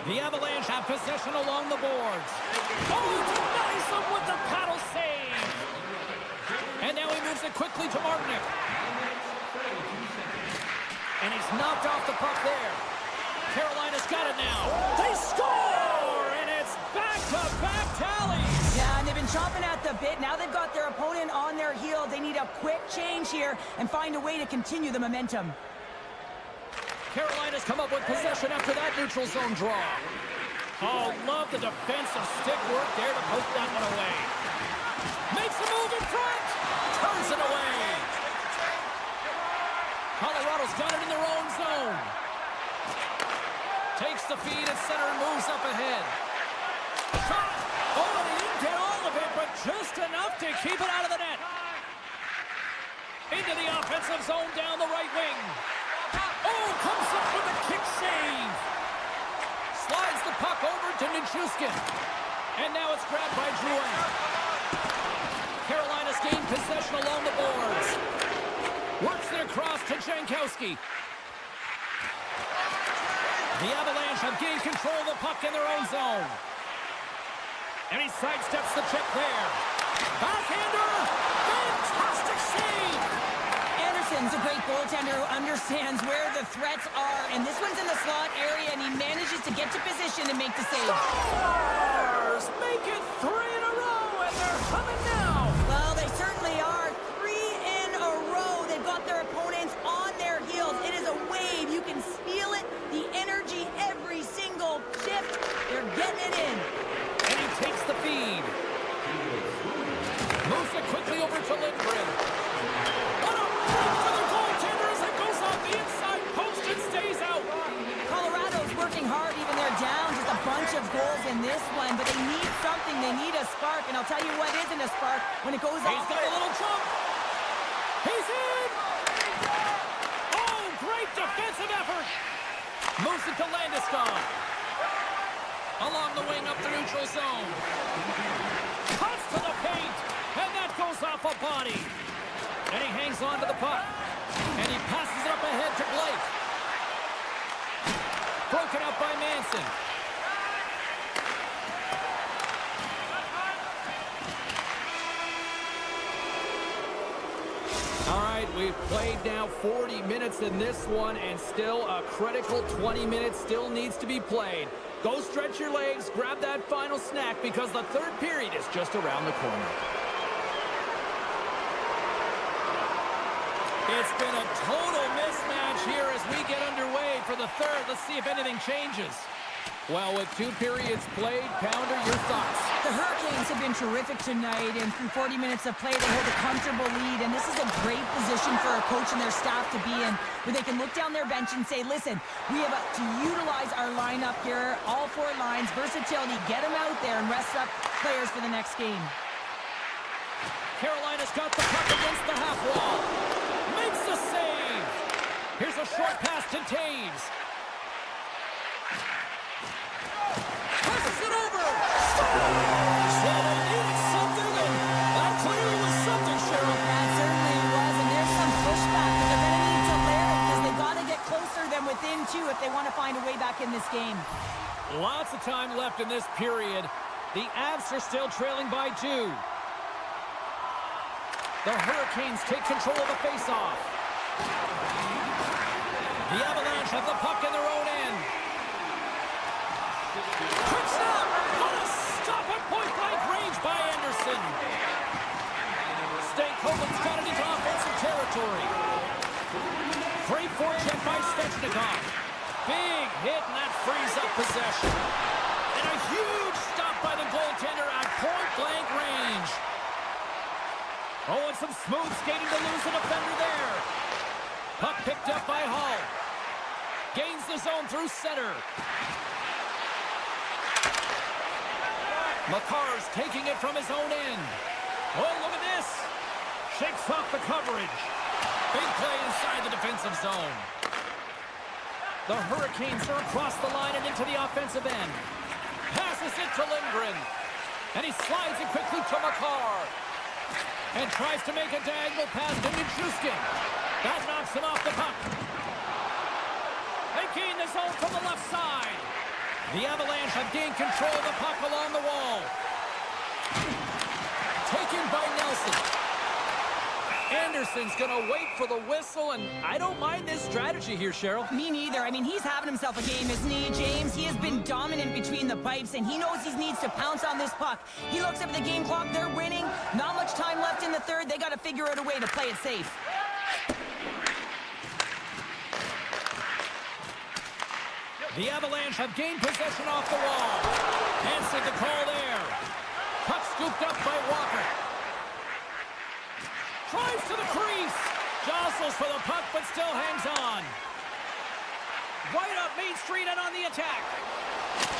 The Avalanche have possession along the boards. Oh, denies them with the paddle save. And now he moves it quickly to Martinic. And he's knocked off the puck there. Carolina's got it now. They score! And it's back-to-back tallies. Yeah, and they've been chomping at the bit. Now they've got their opponent on their heels. They need a quick change here and find a way to continue the momentum. Carolina's come up with possession after that neutral zone draw. Oh, love the defensive stick work there to poke that one away. Makes a move in front. Turns it away. Colorado's got it in their own zone. Takes the feed at center and moves up ahead. Shot. Oh, he didn't get all of it, but just enough to keep it out of the net. Into the offensive zone down the right wing. Oh, comes up with a kick save. Slides the puck over to Nichushkin. And now it's grabbed by Drouin. Carolina's gained possession along the boards. Works it across to Jankowski. The Avalanche have gained control of the puck in their own zone. And he sidesteps the check there. Backhander. Fantastic save. Anderson's a great goaltender who understands where the threats are, and this one's in the slot area, and he manages to get to position and make the save. Stars make it 3 in a row, and they're coming now. Well, they certainly are. 3 in a row. They've got their opponents goals in this one, but they need something. They need a spark, and I'll tell you what isn't a spark when it goes off. He's got a little jump. He's in. Oh, great defensive effort. Moves it to Landeskog. Along the wing up the neutral zone. Cuts to the paint, and that goes off a body. And he hangs on to the puck. And he passes it up ahead to Blake. Broken up by Manson. All right, we've played now 40 minutes in this one, and still a critical 20 minutes still needs to be played. Go stretch your legs, grab that final snack, because the third period is just around the corner. It's been a total mismatch here as we get underway for the third. Let's see if anything changes. Well, with 2 periods played, Pounder, your thoughts? The Hurricanes have been terrific tonight, and through 40 minutes of play, they hold a comfortable lead, and this is a great position for a coach and their staff to be in, where they can look down their bench and say, listen, we have to utilize our lineup here, all 4 lines, versatility, get them out there and rest up players for the next game. Carolina's got the puck against the half wall. Makes the save. Here's a short pass to Taves. Passes it over. Scores! Well, they needed something, and that clearly was something, Cheryl. That certainly was, and there's some pushback, but they're going to need to layer it because they've got to get closer than within 2 if they want to find a way back in this game. Lots of time left in this period. The Avs are still trailing by 2. The Hurricanes take control of the faceoff. The Avalanche have the puck in their own end. Quick snap! What a stop at point-blank range by Anderson. Stankoven's got it into offensive territory. Great forecheck by Svechnikov. Big hit, and that frees up possession. And a huge stop by the goaltender at point-blank range. Oh, and some smooth skating to lose a defender there. Puck picked up by Hull. Gains the zone through center. Makar's taking it from his own end. Oh, look at this. Shakes off the coverage. Big play inside the defensive zone. The Hurricanes are across the line and into the offensive end. Passes it to Lindgren. And he slides it quickly to Makar. And tries to make a diagonal pass to Nichushkin. That knocks him off the puck. They gain the zone from the left side. The Avalanche have gained control of the puck along the wall. Taken by Nelson. Anderson's going to wait for the whistle, and I don't mind this strategy here, Cheryl. Me neither. I mean, he's having himself a game, isn't he, James? He has been dominant between the pipes, and he knows he needs to pounce on this puck. He looks up at the game clock. They're winning. Not much time left in the third. They got to figure out a way to play it safe. The Avalanche have gained possession off the wall. Answered the call there. Puck scooped up by Walker. Drives to the crease. Jostles for the puck, but still hangs on. Right up Main Street and on the attack.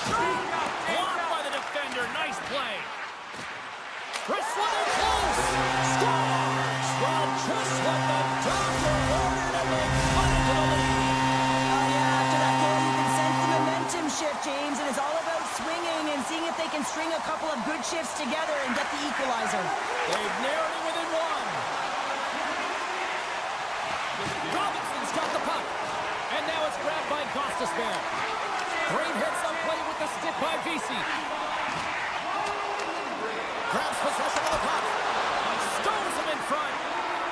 Blocked by the defender. Nice play. Grisza close. Scores! Well, just what the doctor ordered, and they cut into the lead. Oh, yeah, after that goal, you can sense the momentum shift, James, and it's all about swinging and seeing if they can string a couple of good shifts together and get the equalizer. They've narrowed it within 1. Robinson's got the puck. And now it's grabbed by Gostisbehere. Great hits on play with the stick by Vesey. Grabs possession of the puck. Stones him in front.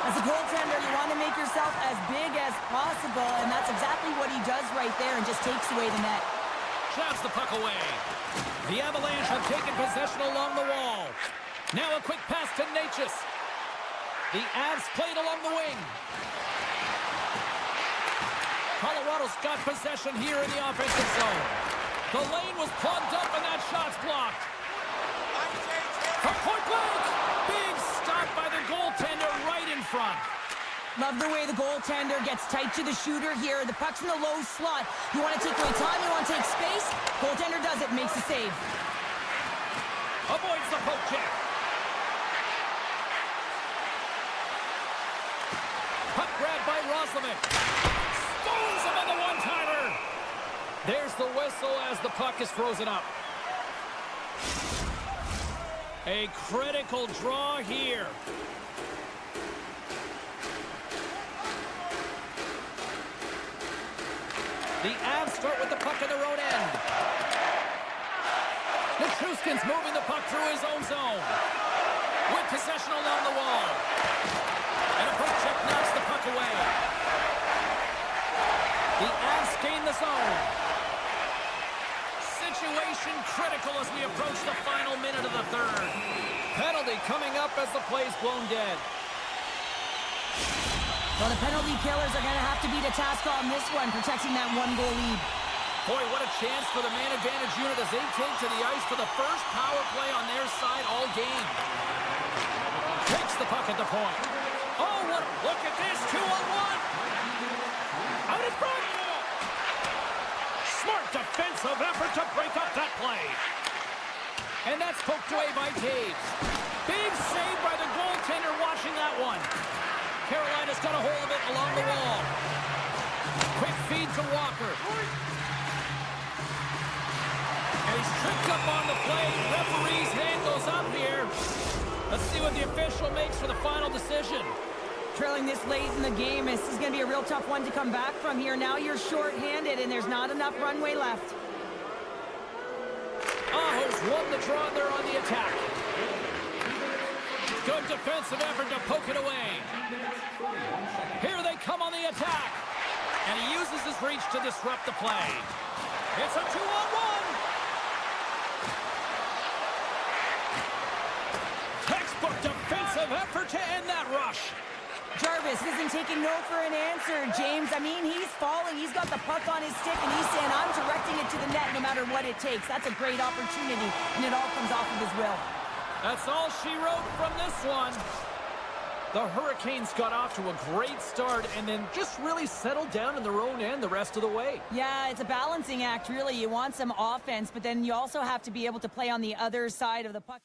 As a goaltender, you want to make yourself as big as possible, and that's exactly what he does right there and just takes away the net. Shoves the puck away. The Avalanche have taken possession along the wall. Now a quick pass to Natchez. The Avs played along the wing. Colorado's got possession here in the offensive zone. The lane was plugged up and that shot's blocked. From point blank, big stop by the goaltender right in front. Love the way the goaltender gets tight to the shooter here. The puck's in the low slot. You want to take away time, you want to take space. Goaltender does it, makes the save. Avoids the poke check. Puck grabbed by Roslovic. Stones him on the one-timer. There's the whistle as the puck is frozen up. A critical draw here. The Avs start with the puck in their own end. Nichushkin's moving the puck through his own zone. With possession along the wall. And a poke check knocks the puck away. The Avs gain the zone. Situation critical as we approach the final minute of the third. Penalty coming up as the play's blown dead. Well, the penalty killers are going to have to beat a task on this one, protecting that one-goal lead. Boy, what a chance for the man advantage unit as they take to the ice for the first power play on their side all game. Takes the puck at the point. Oh, look at this, 2-on-1. Out in front. Smart defensive effort to break up that play. And that's poked away by Taves. Big save by the goaltender watching that one. Carolina's got a hold of it along the wall. Quick feed to Walker. And he's tripped up on the play. Referee's hand goes up here. Let's see what the official makes for the final decision. Trailing this late in the game, this is going to be a real tough one to come back from here. Now you're short-handed, and there's not enough runway left. Aho's won the draw, and they're on the attack. Good defensive effort to poke it away. Here they come on the attack. And he uses his reach to disrupt the play. It's a 2-on-1. Textbook defensive effort to end that rush. Jarvis isn't taking no for an answer, James. I mean, he's falling. He's got the puck on his stick, and he's saying, I'm directing it to the net no matter what it takes. That's a great opportunity, and it all comes off of his will. That's all she wrote from this one. The Hurricanes got off to a great start and then just really settled down in their own end the rest of the way. Yeah, it's a balancing act, really. You want some offense, but then you also have to be able to play on the other side of the puck.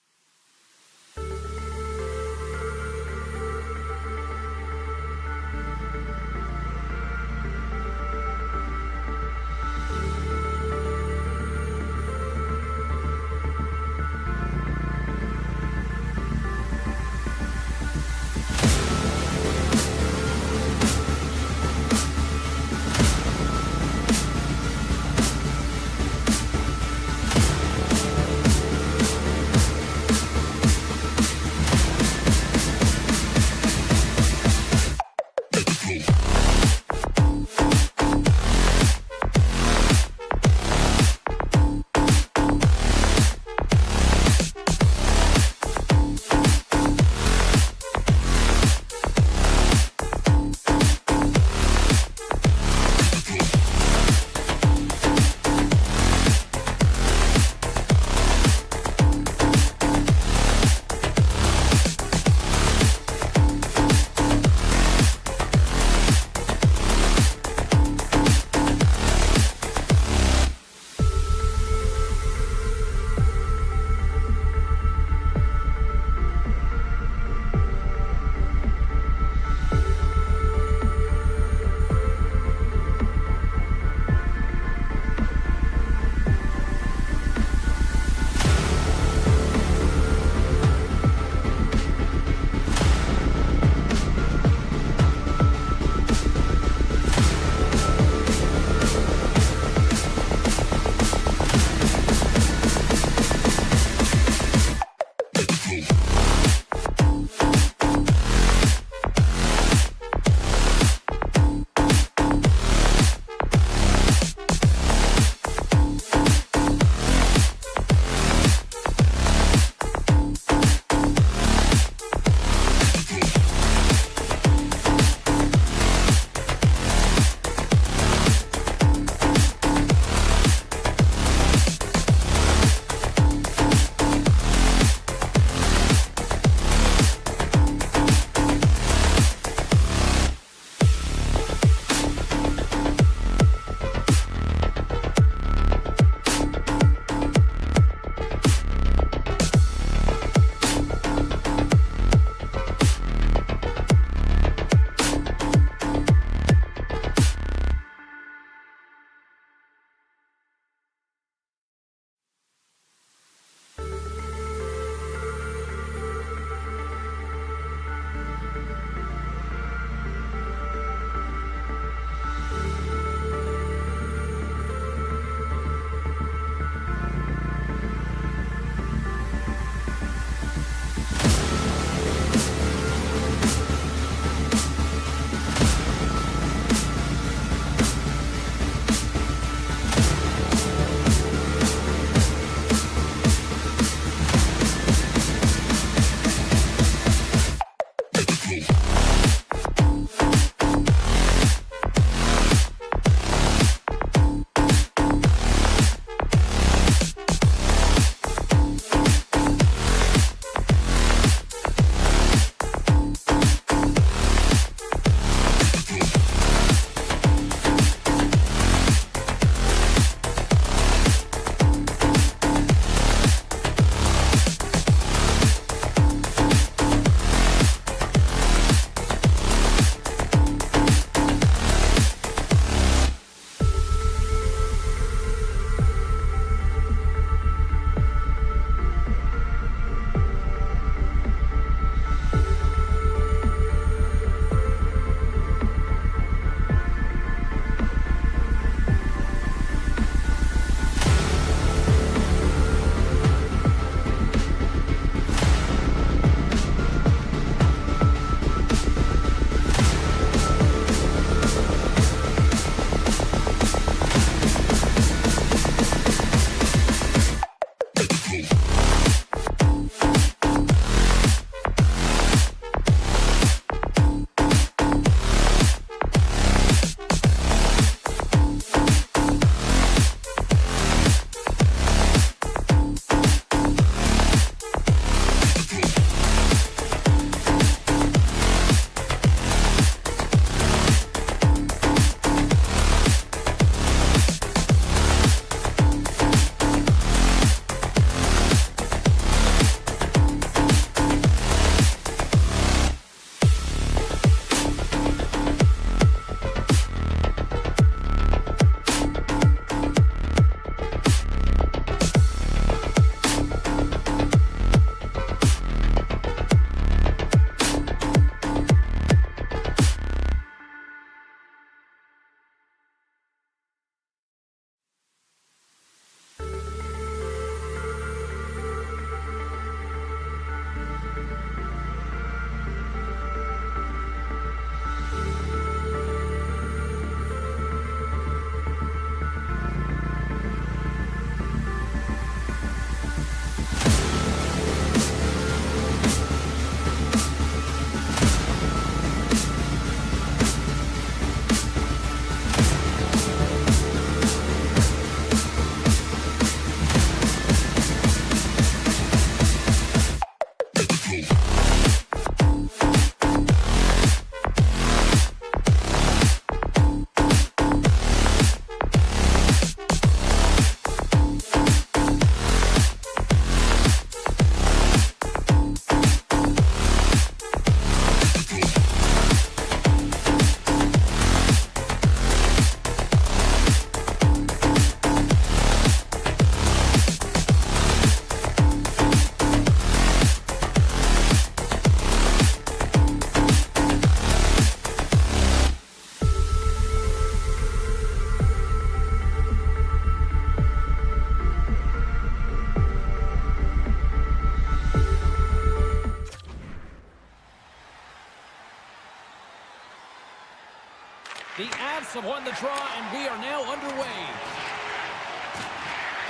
Avs have won the draw, and we are now underway.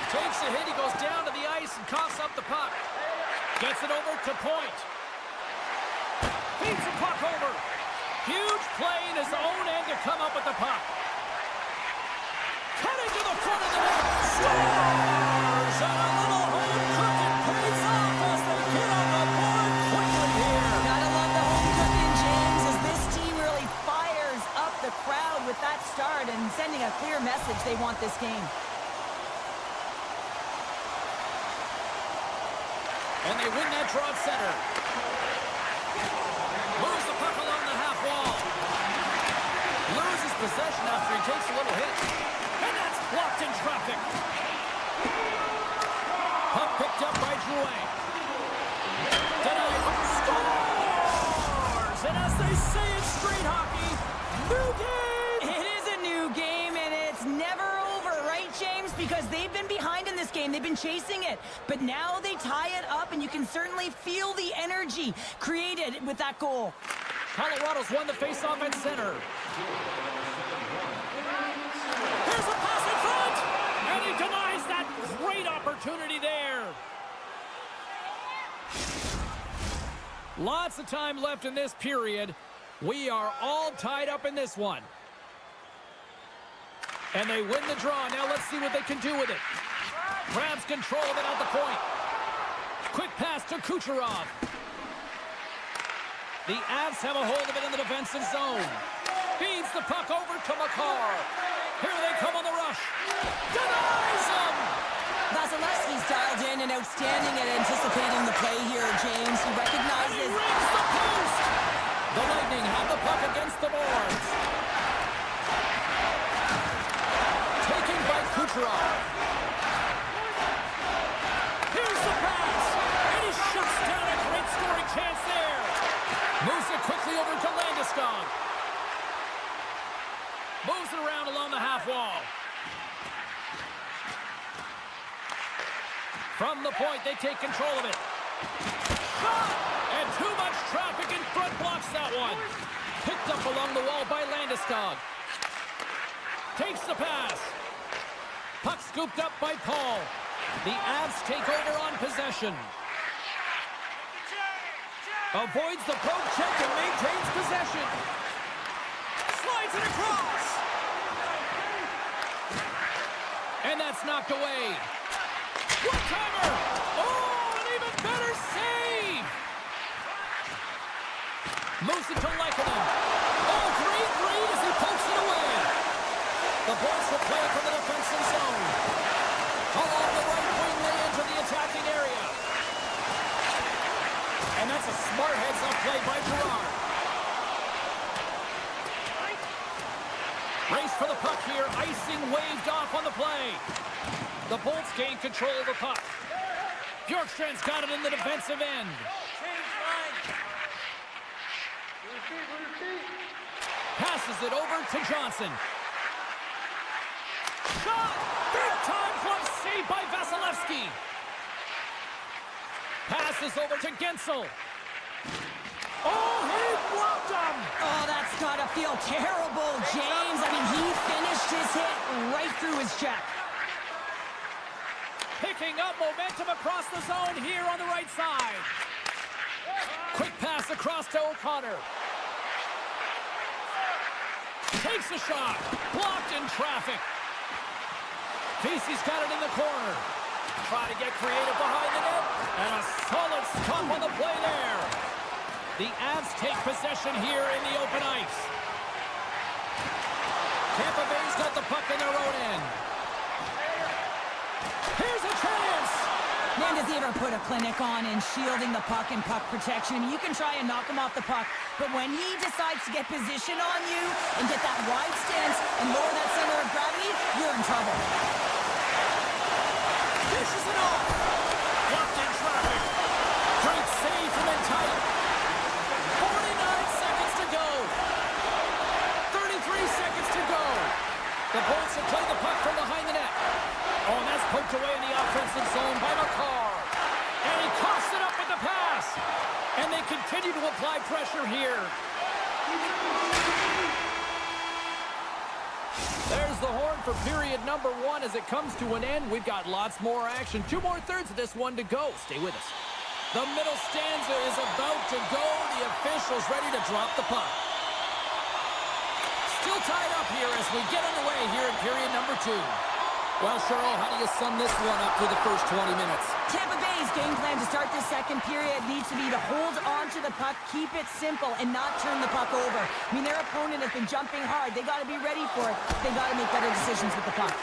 Takes a hit, he goes down to the ice and coughs up the puck. Gets it over to point. Feeds the puck over. Huge play in his own end to come up with the puck. Cutting to the front of the net. Scores! And a little home cooking pays off as they get on the board quickly here. Gotta love the home cooking, James, as this team really fires up the crowd with that start and sending a clear message they want this game. And they win that draw at center. Moves the puck along the half wall. Loses possession after he takes a little hit. And that's blocked in traffic. Puck picked up by Drouin. Denied. Scores! And as they say in street hockey, new game! It is a new game, and it's never over, right, James? Because they've been behind in this game. They've been chasing it. But now they tie it up, and you can certainly feel the energy created with that goal. Colorado's won the faceoff at center. Here's a pass in front! And he denies that great opportunity there. Lots of time left in this period. We are all tied up in this one. And they win the draw. Now let's see what they can do with it. Grabs control of it at the point. Quick pass to Kucherov. The Avs have a hold of it in the defensive zone. Feeds the puck over to Makar. Here they come on the rush. Denies him! Vasilevsky's dialed in and outstanding at anticipating the play here, James. He And he recognizes... rings the post! The Lightning have the puck against the boards. Taken by Kucherov. Here's the pass! And he shuts down a great scoring chance there. Moves it quickly over to Landeskog. Moves it around along the half wall. From the point, they take control of it. Shot! And too much traffic in front blocks that one. Picked up along the wall by Landeskog. Takes the pass. Puck scooped up by Paul. The Avs take over on possession. Avoids the poke check and maintains possession. Slides it across. And that's knocked away. One-timer! Oh, an even better save! Moves it to Lehkonen. Oh, great read as he pokes it away. The Bolts will play it from the defensive zone. Along the right wing, they enter the attacking area. And that's a smart heads-up play by Girard. Race for the puck here. Icing waved off on the play. The Bolts gain control of the puck. Bjorkstrand's got it in the defensive end. Passes it over to Johnson. Shot! Big time glove save by Vasilevsky. Passes over to Gensel. Oh, he blocked him! Oh, that's gotta feel terrible, James. I mean, he finished his hit right through his check. Picking up momentum across the zone here on the right side. Quick pass across to O'Connor. Takes a shot. Blocked in traffic. Casey's got it in the corner. Try to get creative behind the net. And a solid stop on the play there. The Avs take possession here in the open ice. Tampa Bay's got the puck in their own end. Here's a chance! Man, does he ever put a clinic on in shielding the puck and puck protection. I mean, you can try and knock him off the puck, but when he decides to get position on you and get that wide stance and lower that center of gravity, you're in trouble. Dishes it off! Blocked in traffic. Great save from in tight. 49 seconds to go. 33 seconds to go. The Bolts have played the puck from behind the net. Oh, and that's poked away in the offensive zone by Makar. And he coughs it up with the pass. And they continue to apply pressure here. There's the horn for period number 1 as it comes to an end. We've got lots more action. 2 more thirds of this one to go. Stay with us. The middle stanza is about to go. The official's ready to drop the puck. Still tied up here as we get underway here in period number 2. Well, Cheryl, how do you sum this one up through the first 20 minutes? Tampa Bay's game plan to start this second period needs to be to hold on to the puck, keep it simple, and not turn the puck over. I mean, their opponent has been jumping hard. They got to be ready for it. They got to make better decisions with the puck.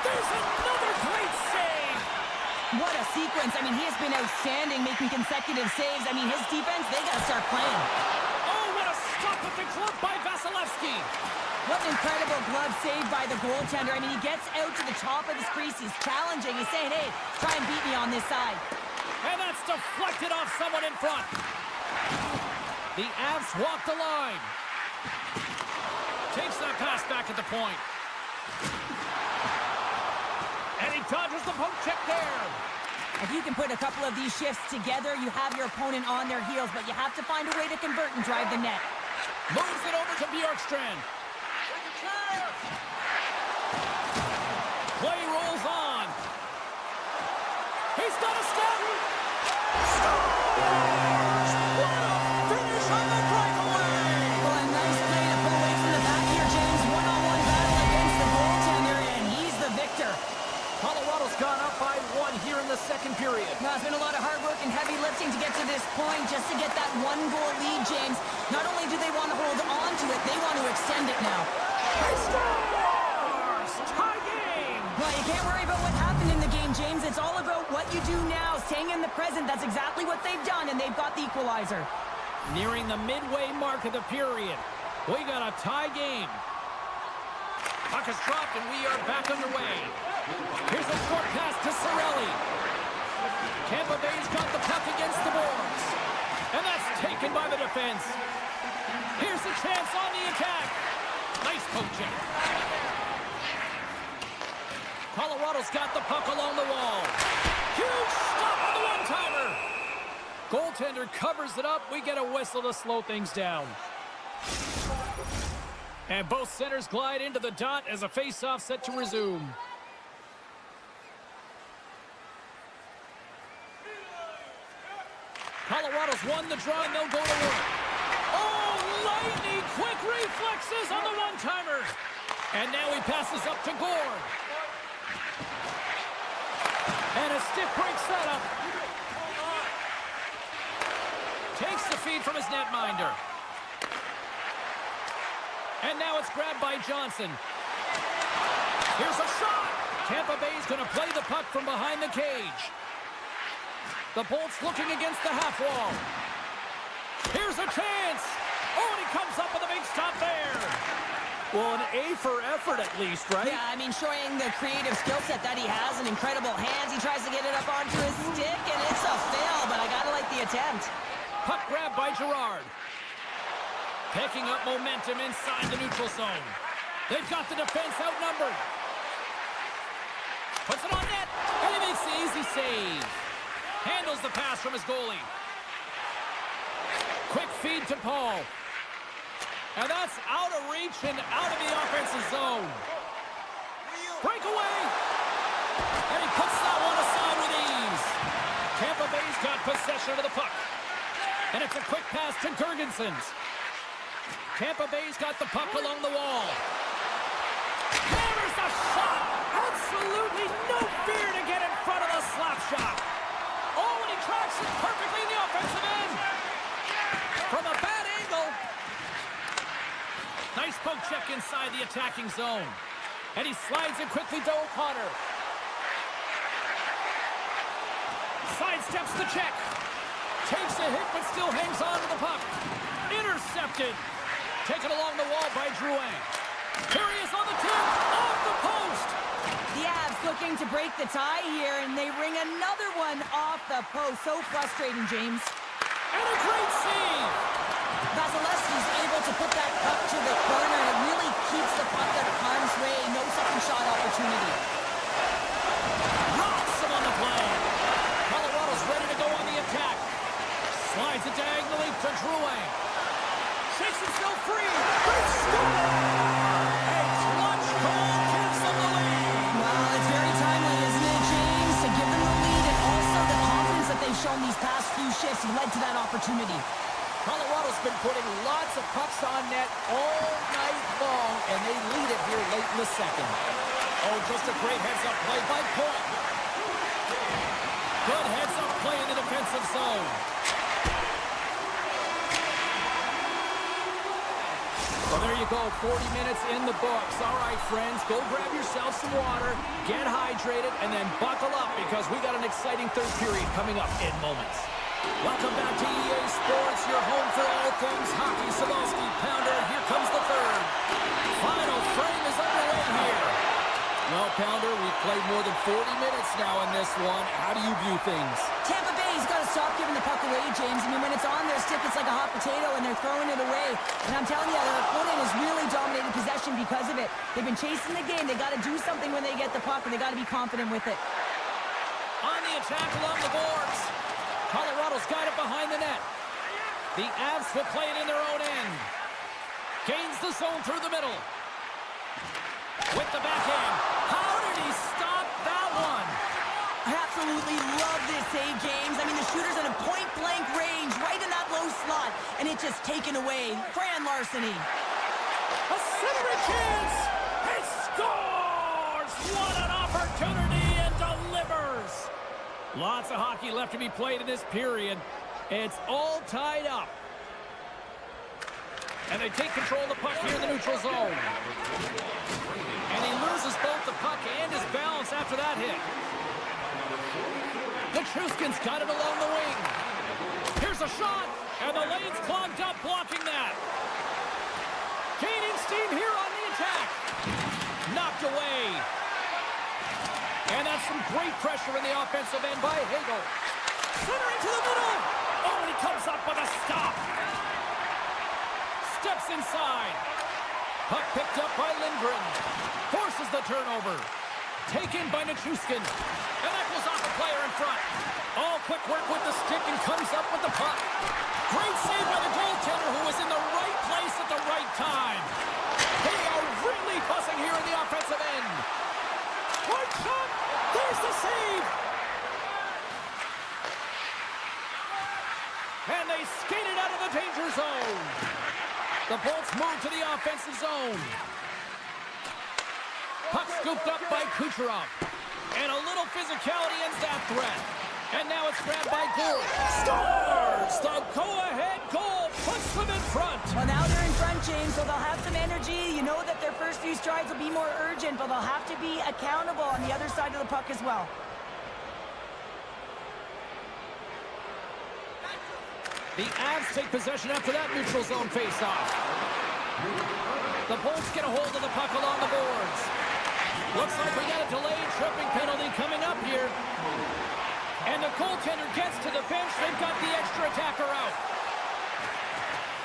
There's another great save! What a sequence. I mean, he has been outstanding, making consecutive saves. I mean, his defense, they got to start playing. Oh, what a stop with the glove by Vasilevsky! What an incredible glove save by the goaltender. I mean, he gets out to the top of his crease. He's challenging. He's saying, hey, try and beat me on this side. And that's deflected off someone in front. The Avs walk the line. Takes that pass back at the point. And he dodges the poke check there. If you can put a couple of these shifts together, you have your opponent on their heels, but you have to find a way to convert and drive the net. Moves it over to Bjorkstrand. Play rolls on. He's got a step. Scores! What a finish on the breakaway! Well, a nice play to pull away from the back here, James. One-on-one battle against the goaltender, and he's the victor. Colorado's gone up by 1 here in the second period. Now, it's been a lot of hard work and heavy lifting to get to this point, just to get that 1-goal lead, James. Not only do they want to hold on to it, they want to extend it now. He scores! Tie game! Well, you can't worry about what happened in the game, James. It's all about what you do now, staying in the present. That's exactly what they've done, and they've got the equalizer. Nearing the midway mark of the period. We got a tie game. Puck is dropped, and we are back underway. Here's a short pass to Cirelli. Tampa Bay's got the puck against the boards. And that's taken by the defense. Here's a chance on the attack. Nice poke check. Colorado's got the puck along the wall. Huge stop on the one-timer. Goaltender covers it up. We get a whistle to slow things down. And both centers glide into the dot as a face-off set to resume. Colorado's won the draw, and they'll go to work. Oh, lightning quick reflexes on the one-timer. And now he passes up to Gord. And a stick break setup. Takes the feed from his netminder. And now it's grabbed by Johnson. Here's a shot. Tampa Bay's going to play the puck from behind the cage. The Bolts looking against the half wall. Here's a chance. Oh, and he comes up with a big stop there. Well, an A for effort at least, right? Yeah, I mean, showing the creative skill set that he has and incredible hands. He tries to get it up onto his stick, and it's a fail, but I gotta like the attempt. Puck grab by Girard. Picking up momentum inside the neutral zone. They've got the defense outnumbered. Puts it on net, and he makes the easy save. Handles the pass from his goalie. Quick feed to Paul. And that's out of reach and out of the offensive zone. Breakaway. And he puts that one aside with ease. Tampa Bay's got possession of the puck. And it's a quick pass to Girgensons. Tampa Bay's got the puck along the wall. Hammers the shot. Absolutely no fear to get in front of the slap shot. Oh, and he tracks it perfectly in the offensive end. From a bad angle. Nice poke check inside the attacking zone. And he slides it quickly to O'Connor. Sidesteps the check. Takes a hit, but still hangs on to the puck. Intercepted. Taken along the wall by Drouin. Here he is on the tip. Off the post. The Avs looking to break the tie here, and they ring another one off the post. So frustrating, James. And a great save. Vasilevsky's able to put that puck to the corner, and it really keeps the puck out of harm's way. No second shot opportunity. Rocks him on the play. Colorado's ready to go on the attack. Slides it diagonally to Drouin. Shakes himself free. Great score! A clutch goal have led to that opportunity. Colorado's been putting lots of pucks on net all night long, and they lead it here late in the second. Oh, just a great heads-up play by Point. Good heads-up play in the defensive zone. Well, there you go, 40 minutes in the books. All right, friends, go grab yourself some water, get hydrated, and then buckle up because we got an exciting third period coming up in moments. Welcome back to EA Sports, your home for all things hockey. Savalsky, Pounder, here comes the third. Final frame is underway here. Well, Pounder, we've played more than 40 minutes now in this one. How do you view things? Tampa Bay's got to stop giving the puck away, James. I mean, when it's on their stick, it's like a hot potato, and they're throwing it away. And I'm telling you, their opponent has really dominated possession because of it. They've been chasing the game. They got to do something when they get the puck, and they got to be confident with it. On the attack along the boards. Colorado's got it behind the net. The Avs will play it in their own end. Gains the zone through the middle. With the backhand. How did he stop that one? I absolutely love this save, James. I mean, the shooter's in a point-blank range, right in that low slot, and it's just taken away. Fran larceny. A centering chance. He scores! What an opportunity, and delivers! Lots of hockey left to be played in this period. It's all tied up. And they take control of the puck here in the neutral zone. And he loses both the puck and his balance after that hit. Nichushkin's got it along the wing. Here's a shot, and the lane's clogged up, blocking that. Gaining steam here on the attack. Knocked away. And that's some great pressure in the offensive end by Hagel. Centering to the middle. Oh, and he comes up with a stop. Steps inside. Puck picked up by Lindgren. Forces the turnover. Taken by Nichushkin. And that goes off the player in front. All quick work with the stick and comes up with the puck. Great save by the goaltender who was in the right place at the right time. They are really buzzing here in the offensive end. One shot. There's the save. And they skated out of the danger zone. The Bolts move to the offensive zone. Puck scooped up by Kucherov. And a little physicality ends that threat. And now it's grabbed by Gould. Scores! The go-ahead goal puts them in front. Well, now they're in front, James, so they'll have some energy. You know that their first few strides will be more urgent, but they'll have to be accountable on the other side of the puck as well. The Avs take possession after that neutral zone face-off. The Bolts get a hold of the puck along the boards. Looks like we got a delayed tripping penalty coming up here. And the goaltender gets to the bench. They've got the extra attacker out.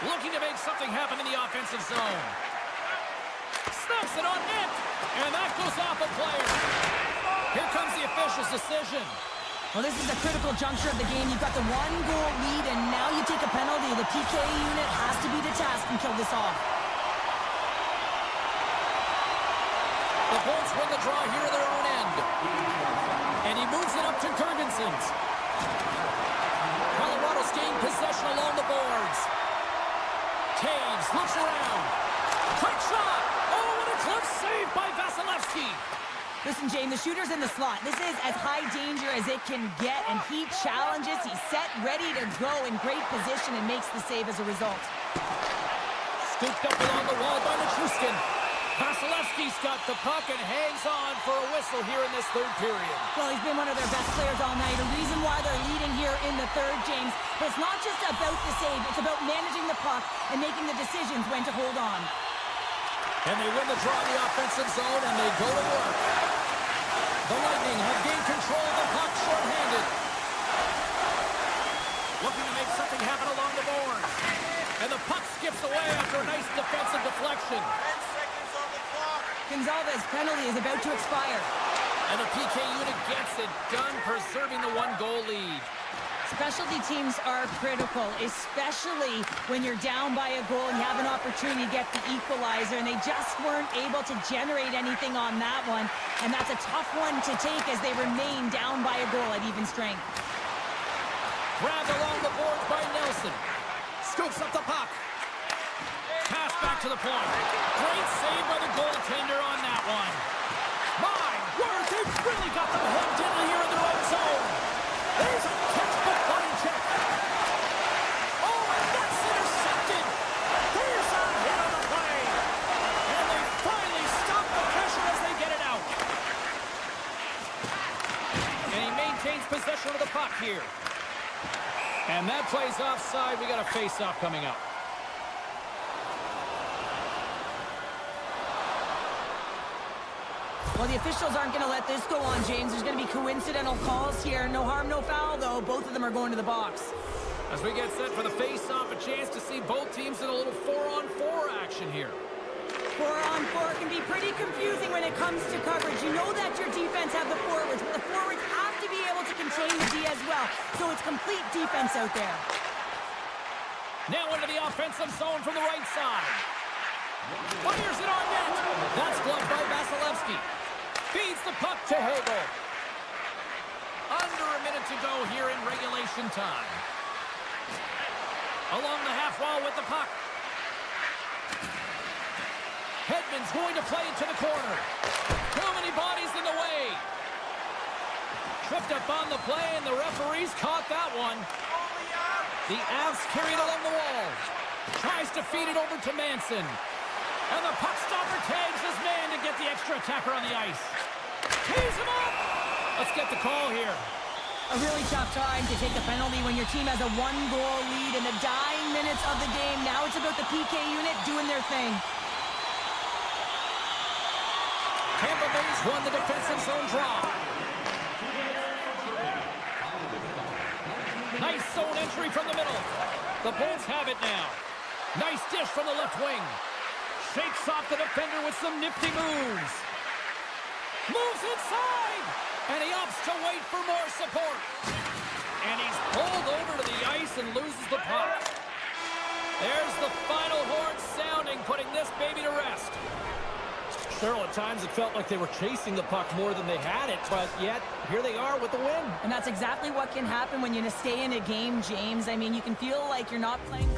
Looking to make something happen in the offensive zone. Snaps it on net. And that goes off a player. Here comes the official's decision. Well, this is a critical juncture of the game. You've got the one-goal lead, and now you take a penalty. The PK unit has to be to task and kill this off. The Bolts win the draw here at their own end. And he moves it up to Girgensons. Colorado's gained possession along the boards. Taves looks around. Quick shot! Oh, what a close save by Vasilevsky! Listen, James, the shooter's in the slot. This is as high danger as it can get, and he challenges. He's set, ready to go in great position, and makes the save as a result. Scooped up along the wall by Nichushkin. Vasilevsky's got the puck and hangs on for a whistle here in this third period. Well, he's been one of their best players all night. A reason why they're leading here in the third, James. But it's not just about the save. It's about managing the puck and making the decisions when to hold on. And they win the draw in the offensive zone, and they go to work. The Lightning have gained control of the puck shorthanded. Looking to make something happen along the boards. And the puck skips away after a nice defensive deflection. 10 seconds on the clock. Gonzalez's penalty is about to expire. And the PK unit gets it done, preserving the one-goal lead. Specialty teams are critical, especially when you're down by a goal and you have an opportunity to get the equalizer, and they just weren't able to generate anything on that one. And that's a tough one to take as they remain down by a goal at even strength. Grabbed along the boards by Nelson. Scoops up the puck. Pass back to the point. Great save by the goaltender on that one. My word, they've really got them hemmed in here in their own zone. There's a textbook body check. Oh, and that's intercepted. There's a hit on the play. And they finally stop the pressure as they get it out. And he maintains possession of the puck here. And that play's offside. We got a face-off coming up. Well, the officials aren't going to let this go on, James. There's going to be coincidental calls here. No harm, no foul, though. Both of them are going to the box. As we get set for the face-off, a chance to see both teams in a little 4-on-4 action here. 4-on-4 can be pretty confusing when it comes to coverage. You know that your defense have the forwards, but the forwards have to be able to contain the D as well. So it's complete defense out there. Now into the offensive zone from the right side. Fires it on net. That's blocked by Vasilevsky. Feeds the puck to Hagel. Under a minute to go here in regulation time. Along the half wall with the puck. Hedman's going to play it to the corner. Too many bodies in the way. Tripped up on the play, and the referees caught that one. The Avs carried along the wall. Tries to feed it over to Manson. And the puck stopper tags his man to get the extra attacker on the ice. Tees him up! Let's get the call here. A really tough time to take the penalty when your team has a one-goal lead in the dying minutes of the game. Now it's about the PK unit doing their thing. Tampa Bay's won the defensive zone draw. Nice zone entry from the middle. The Bulls have it now. Nice dish from the left wing. Shakes off the defender with some nifty moves. Moves inside! And he opts to wait for more support. And he's pulled over to the ice and loses the puck. There's the final horn sounding, putting this baby to rest. Cheryl, at times it felt like they were chasing the puck more than they had it, but yet, here they are with the win. And that's exactly what can happen when you stay in a game, James. I mean, you can feel like you're not playing...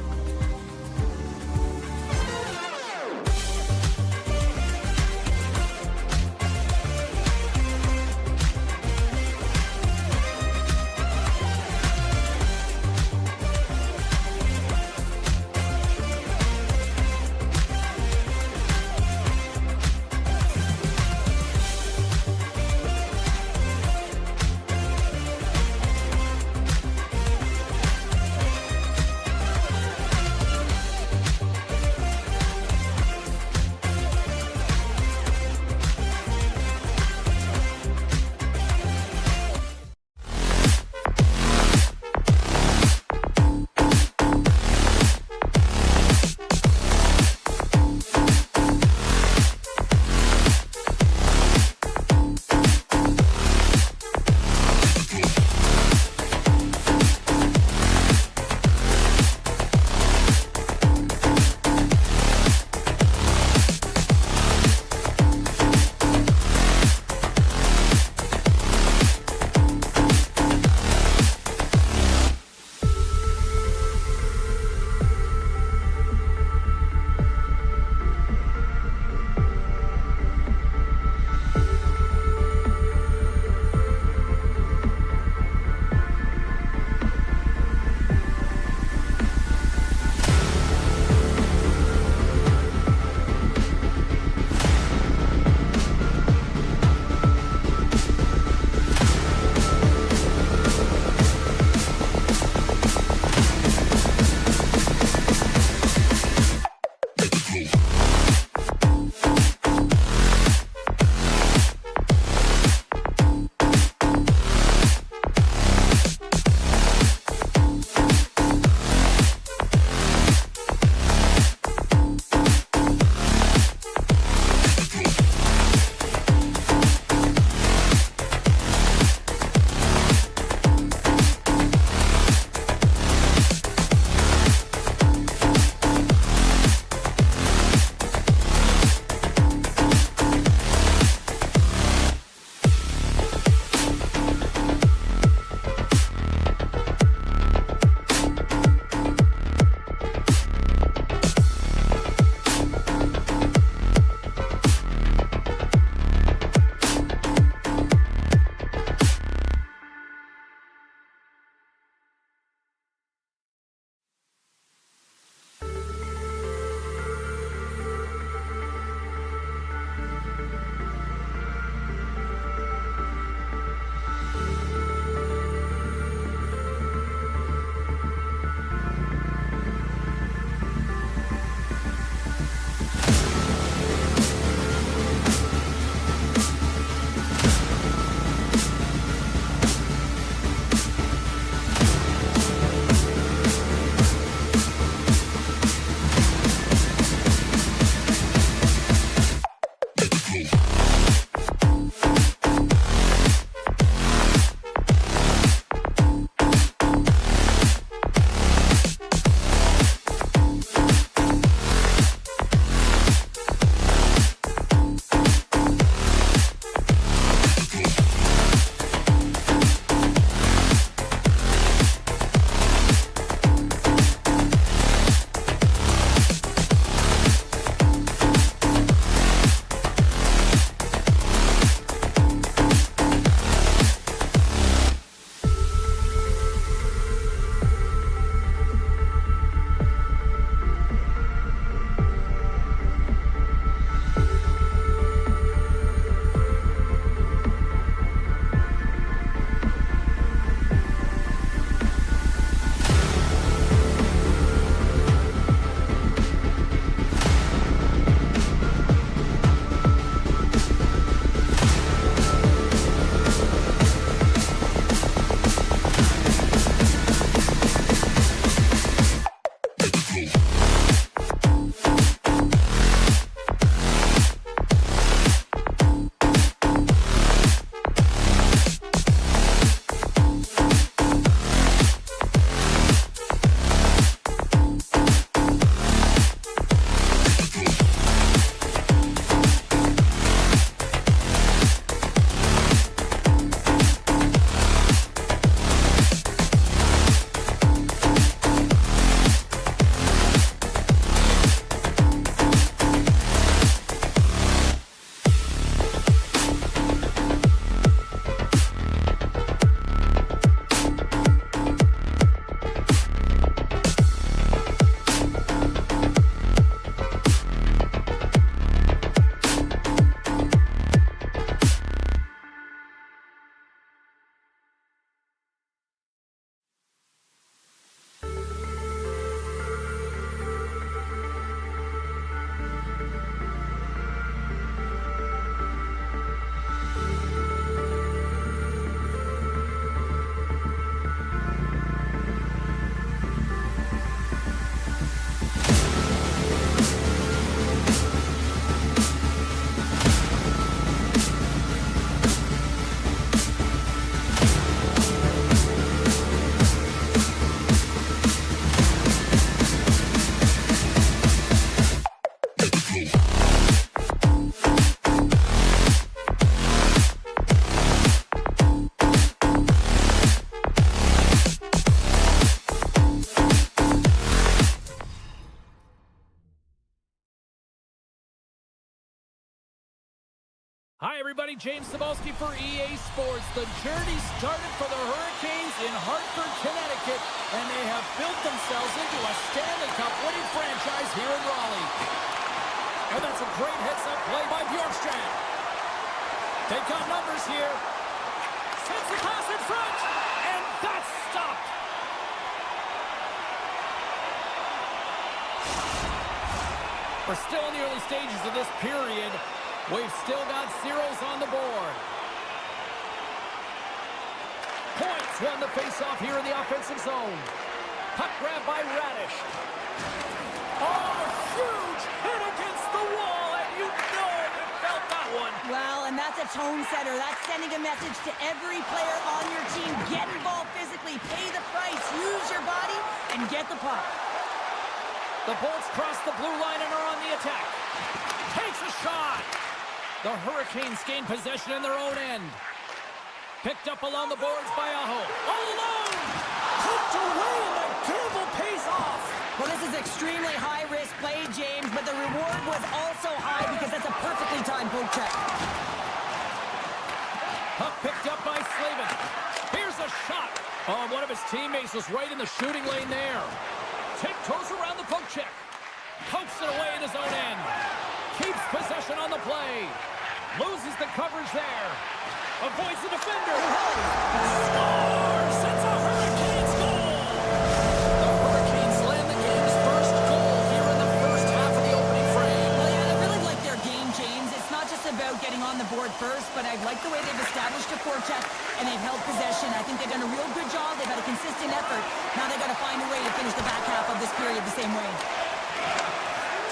Hi, everybody. James Cebulski for EA Sports. The journey started for the Hurricanes in Hartford, Connecticut, and they have built themselves into a Stanley Cup winning franchise here in Raleigh. And that's a great heads-up play by Bjorkstrand. They've got numbers here. Sends the pass in front, and that's stopped. We're still in the early stages of this period. We've still got zeros on the board. Points won the face-off here in the offensive zone. Puck grab by Radish. Oh, huge hit against the wall, and you know you felt that one. Well, and that's a tone setter. That's sending a message to every player on your team. Get involved physically, pay the price, use your body, and get the puck. The Bolts cross the blue line and are on the attack. Takes a shot. The Hurricanes gain possession in their own end. Picked up along the boards by Aho. All alone! Poked away and the gamble pays off. Well, this is extremely high-risk play, James, but the reward was also high because that's a perfectly timed poke check. Puck picked up by Slavin. Here's a shot. Oh, one of his teammates was right in the shooting lane there. Tiptoes around the poke check. Pokes it away in his own end. Keeps possession on the play. Loses the coverage there. Avoids the defender. Scores! It's a Hurricanes goal! The Hurricanes land the game's first goal here in the first half of the opening frame. Well, yeah, I really like their game, James. It's not just about getting on the board first, but I like the way they've established a forecheck and they've held possession. I think they've done a real good job. They've had a consistent effort. Now they've got to find a way to finish the back half of this period the same way.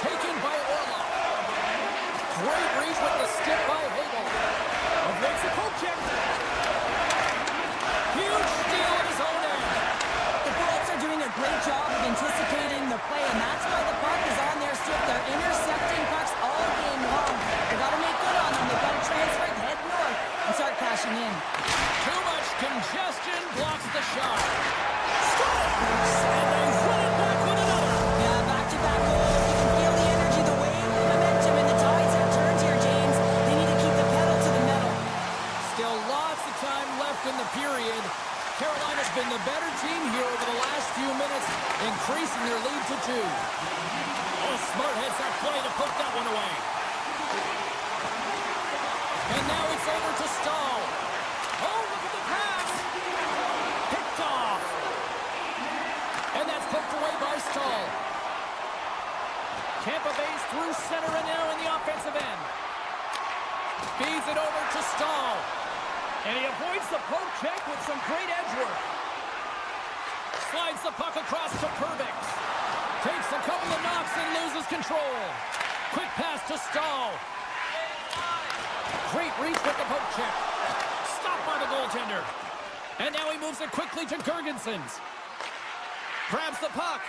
Taken by Orlov. Great reach with the stick by Hagel. Avoids the poke check. Huge steal at his own end. The Bolts are doing a great job of anticipating the play, and that's why the puck is on their stick. They're intercepting pucks all game long. They've got to make good on them. They've got to transfer it, head north, and start cashing in. Too much congestion blocks the shot. Scores! And they run it back with another. Yeah, back-to-back goals. You can feel the energy, the wave, the momentum, and the tides have turned here, James. They need to keep the pedal to the metal. Still lots of time left in the period. Carolina's been the better team here over the last few minutes, increasing their lead to 2. Oh, smart heads that play to put that one away. And now it's over to Stahl. Oh, look at the pass. Picked off. And that's poked away by Stahl. Tampa Bay's through center and now in the offensive end. Feeds it over to Stahl. And he avoids the poke check with some great edge work. Slides the puck across to Perbix. Takes a couple of knocks and loses control. Quick pass to Stahl. Great reach with the poke check. Stopped by the goaltender. And now he moves it quickly to Girgensons. Grabs the puck.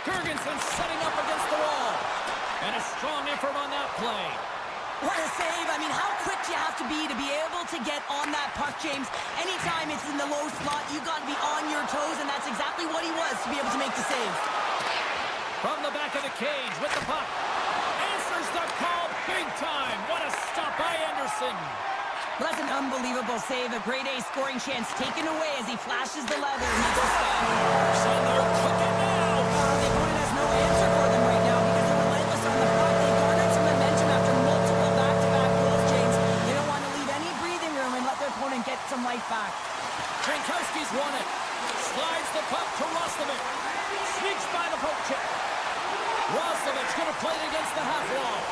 Girgensons setting up against the wall. And a strong effort on that play. What a save. I mean, how quick do you have to be able to get on that puck, James? Anytime it's in the low slot, you've got to be on your toes, and that's exactly what he was to be able to make the save. From the back of the cage with the puck. Answers the call big time. What a stop by Anderson. Well, that's an unbelievable save. A grade A scoring chance taken away as he flashes the leather and makes the stop. And they're cooking now. The opponent has no answer for them right now because they're relentless on the puck. They garnered some momentum after multiple back-to-back goals, James. They don't want to leave any breathing room and let their opponent get some life back. Jankowski's won it. Slides the puck to Roslovic. Sneaks by the poke check. Roslovic's going to play it against the half wall.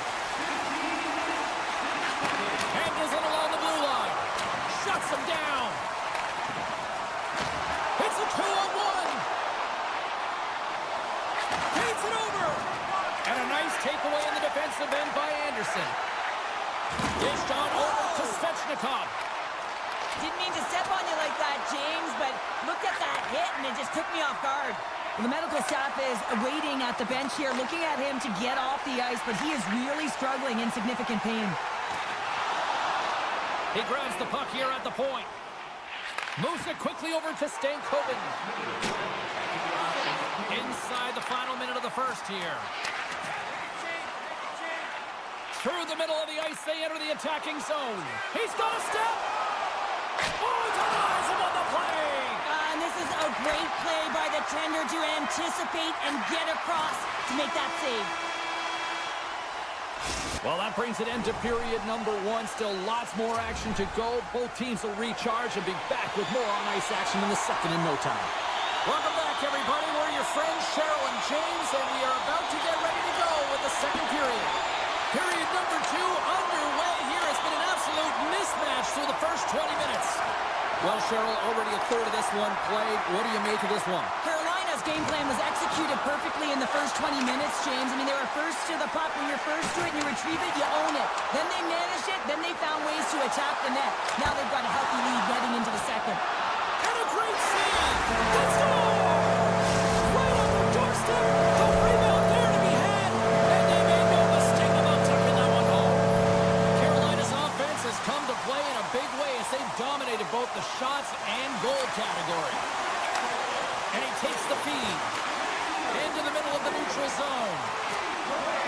Handles it along the blue line. Shuts him down. It's a 2-on-1. Takes it over. And a nice takeaway in the defensive end by Anderson. Dished on over to Svechnikov. Didn't mean to step on you like that, James, but looked at that hit and it just took me off guard. Well, the medical staff is waiting at the bench here, looking at him to get off the ice, but he is really struggling in significant pain. He grabs the puck here at the point. Moves it quickly over to Stankoven. Inside the final minute of the first here. Through the middle of the ice, they enter the attacking zone. He's got a step. Oh, he denies him on the play. And this is a great play by the tender to anticipate and get across to make that save. Well, that brings it into period number 1. Still lots more action to go. Both teams will recharge and be back with more on-ice action in the second in no time. Welcome back, everybody. We're your friends, Cheryl and James, and we are about to get ready to go with the second period. Period number 2 underway here. It's been an absolute mismatch through the first 20 minutes. Well, Cheryl, already a third of this one played. What do you make of this one? Carolina's game plan was executed perfectly in the first 20 minutes, James. I mean, they were first to the puck. When you're first to it and you retrieve it, you own it. Then they managed it. Then they found ways to attack the net. Now they've got a healthy lead heading into the second. And a great save! Let's go! Right on the doorstep. The rebound there to be had. And they made no mistake about tucking that one home. Carolina's offense has come to play in a big way as they've dominated both the shots and goal category. And he takes the feed into the middle of the neutral zone.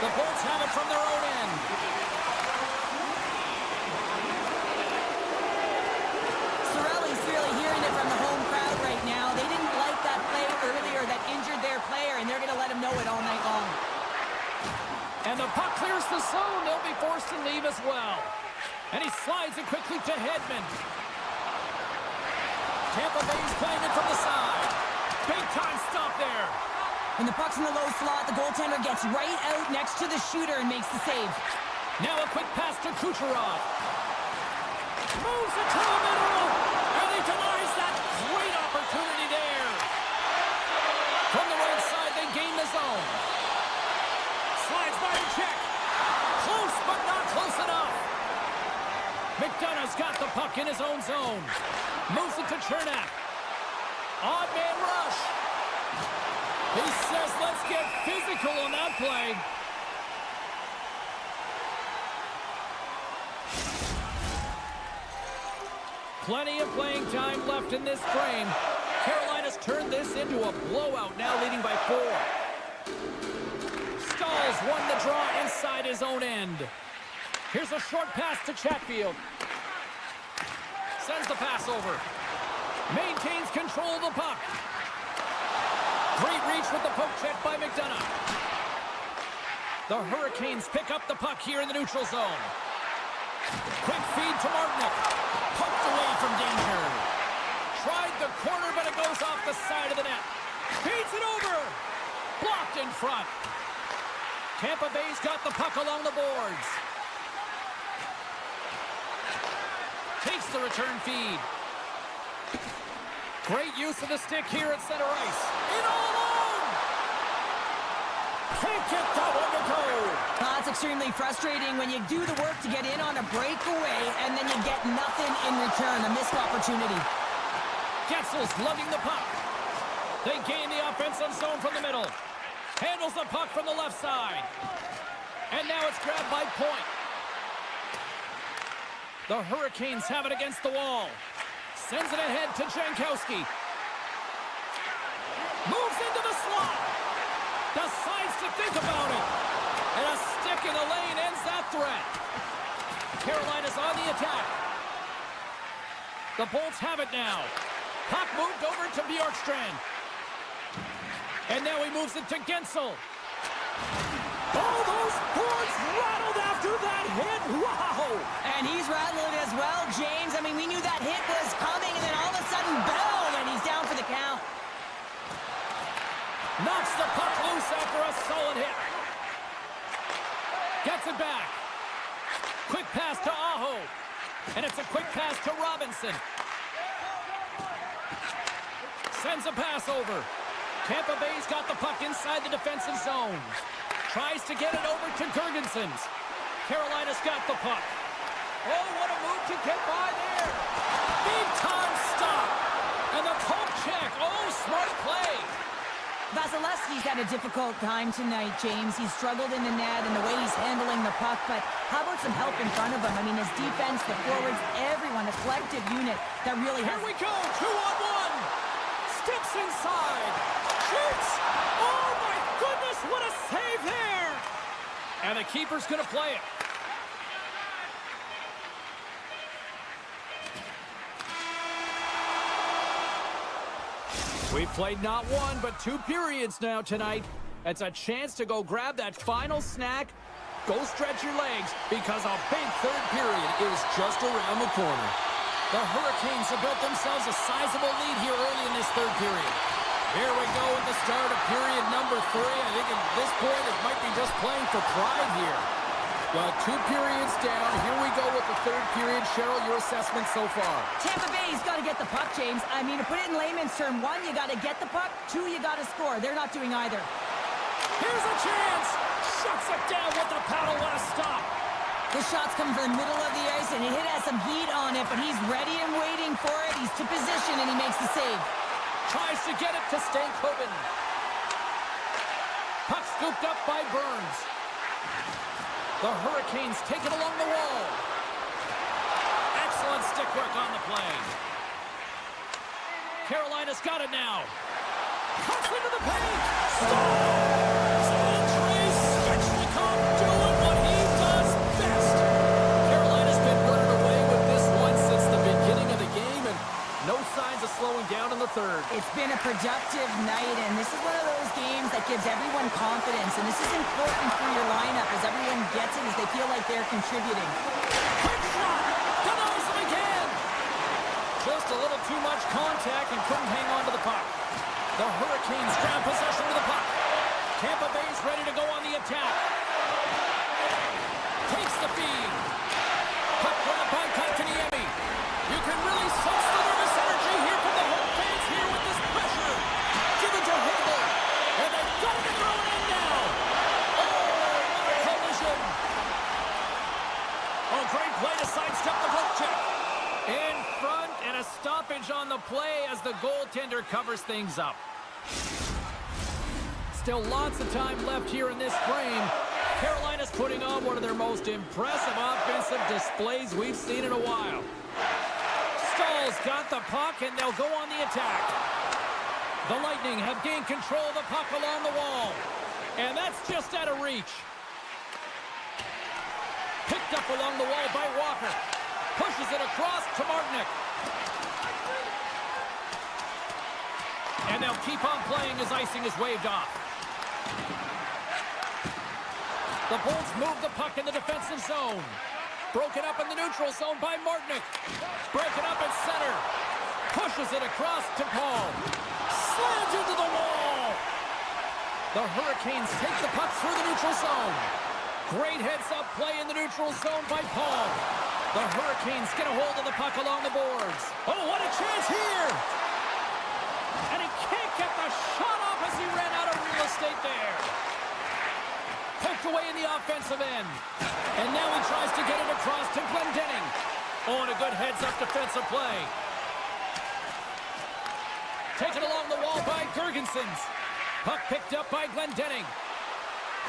The Bolts have it from their own end. Sorelli's really hearing it from the home crowd right now. They didn't like that play earlier that injured their player, and they're going to let him know it all night long. And the puck clears the zone. They'll be forced to leave as well. And he slides it quickly to Hedman. Tampa Bay's playing it from the side. Big time stop there. When the puck's in the low slot, the goaltender gets right out next to the shooter and makes the save. Now a quick pass to Kucherov. Moves it to the middle. And he denies that great opportunity there. From the right side, they gain the zone. Slides by the check. Close, but not close enough. McDonough's got the puck in his own zone. Moves it to Chernak. Odd man rush. He says, let's get physical on that play. Plenty of playing time left in this frame. Carolina's turned this into a blowout, now leading by 4. Stalls won the draw inside his own end. Here's a short pass to Chatfield. Sends the pass over. Maintains control of the puck. Great reach with the poke check by McDonough. The Hurricanes pick up the puck here in the neutral zone. Quick feed to Martinick. Poked away from danger. Tried the corner, but it goes off the side of the net. Feeds it over. Blocked in front. Tampa Bay's got the puck along the boards. Takes the return feed. Great use of the stick here at center ice. In all alone! Can't get that one to go. It's extremely frustrating when you do the work to get in on a breakaway and then you get nothing in return. A missed opportunity. Getzel's lugging the puck. They gain the offensive zone from the middle. Handles the puck from the left side. And now it's grabbed by Point. The Hurricanes have it against the wall. Sends it ahead to Jankowski. Moves into the slot. Decides to think about it. And a stick in the lane ends that threat. Carolina's on the attack. The Bolts have it now. Puck moved over to Bjorkstrand. And now he moves it to Gensel. Oh, those boards rattled after that hit. Wow! And he's rattling as well, James. I mean, we knew that hit was coming, and then all of a sudden, boom, and he's down for the count. Knocks the puck loose after a solid hit. Gets it back. Quick pass to Aho. And it's a quick pass to Robinson. Sends a pass over. Tampa Bay's got the puck inside the defensive zone. Tries to get it over to Girgensons. Carolina's got the puck. Oh, what a move to get by there. Big time stop. And the poke check. Oh, smart play. Vasilevsky's had a difficult time tonight, James. He's struggled in the net and the way he's handling the puck, but how about some help in front of him? I mean, his defense, the forwards, everyone, a collective unit that really has... Here we go, 2-on-1. Steps inside. Shoots. Oh, my goodness, what a save there. And the keeper's going to play it. We've played not one, but 2 periods now tonight. It's a chance to go grab that final snack. Go stretch your legs, because a big third period is just around the corner. The Hurricanes have built themselves a sizable lead here early in this third period. Here we go at the start of period number 3. I think at this point it might be just playing for pride here. Well, 2 periods down. Here we go with the third period. Cheryl, your assessment so far? Tampa Bay's got to get the puck, James. I mean, to put it in layman's term, 1, you got to get the puck. 2, you got to score. They're not doing either. Here's a chance. Shuts it down with the paddle. What a stop. The shot's coming from the middle of the ice, and it has some heat on it, but he's ready and waiting for it. He's to position, and he makes the save. Tries to get it to Stankoven. Puck scooped up by Burns. The Hurricanes take it along the wall. Excellent stick work on the play. Carolina's got it now. Cuts into the paint. Stops. And Trace Svechnikov doing what he does best. Carolina's been running away with this one since the beginning of the game, and no signs of slowing down in the third. It's been a productive night, and this is one of those games that gives everyone confidence, and this is important for your lineup as everyone gets it, as they feel like they're contributing. Quick shot! Denies him again! Just a little too much contact and couldn't hang on to the puck. The Hurricanes grab possession of the puck. Tampa Bay's ready to go on the attack. Takes the feed. Puck grabbed by Kotkaniemi. You can really sense the nervous energy here from the home fans here with this pressure. Given to Hagel. And they've got it thrown in now. Oh, what a collision. Oh, great play to sidestep the poke check. In front, and a stoppage on the play as the goaltender covers things up. Still lots of time left here in this frame. Carolina's putting on one of their most impressive offensive displays we've seen in a while. Stahl's got the puck, and they'll go on the attack. The Lightning have gained control of the puck along the wall. And that's just out of reach. Picked up along the wall by Walker. Pushes it across to Martinick. And they'll keep on playing as icing is waved off. The Bulls move the puck in the defensive zone. Broken up in the neutral zone by Martinick. Broken up at center. Pushes it across to Paul. Slams into the wall. The Hurricanes take the puck through the neutral zone. Great heads-up play in the neutral zone by Paul. The Hurricanes get a hold of the puck along the boards. Oh, what a chance here! And he can't get the shot off as he ran out of real estate there. Poked away in the offensive end. And now he tries to get it across to Glendening. Oh, and a good heads-up defensive play. Taken along the wall by Gergensons. Puck picked up by Glendening.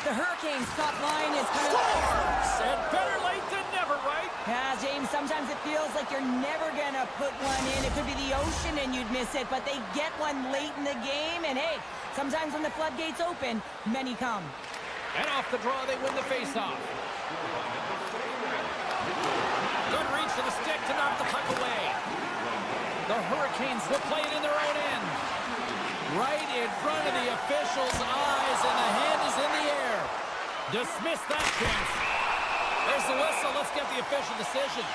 The Hurricanes' top line is kind of... Scores! And better late than never, right? Yeah, James, sometimes it feels like you're never going to put one in. It could be the ocean and you'd miss it, but they get one late in the game. And hey, sometimes when the floodgates open, many come. And off the draw, they win the faceoff. Good reach to the stick to knock the puck away. The Hurricanes will play it in their own end. Right in front of the officials' eyes, and the hand is in the air. Dismiss that chance. There's the whistle. Let's get the official decision.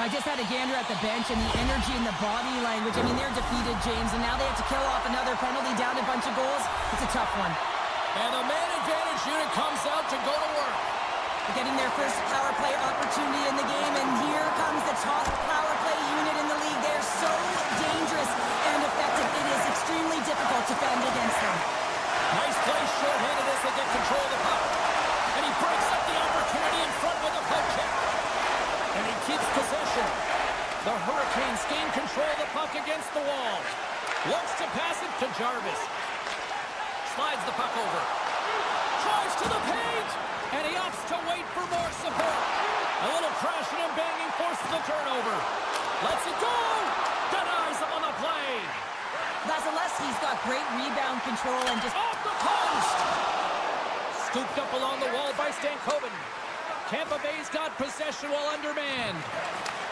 I just had a gander at the bench, and the energy and the body language. I mean, they're defeated, James, and now they have to kill off another penalty down a bunch of goals. It's a tough one. And the man advantage unit comes out to go to work. They're getting their first power play opportunity in the game, and here comes the top power play unit in the league. They're so dangerous and effective. It is extremely difficult to fend against them. Nice play shorthanded as they get control of the puck. And he breaks up the opportunity in front with a poke check. And he keeps possession. The Hurricanes gain control of the puck against the wall. Looks to pass it to Jarvis. Slides the puck over. Drives to the paint. And he opts to wait for more support. A little crashing and banging forces the turnover. Lets it go. Denies him on the play. Vasilevsky's got great rebound control and just... Off the post! Scooped up along the wall by Stankoven. Tampa Bay's got possession while undermanned.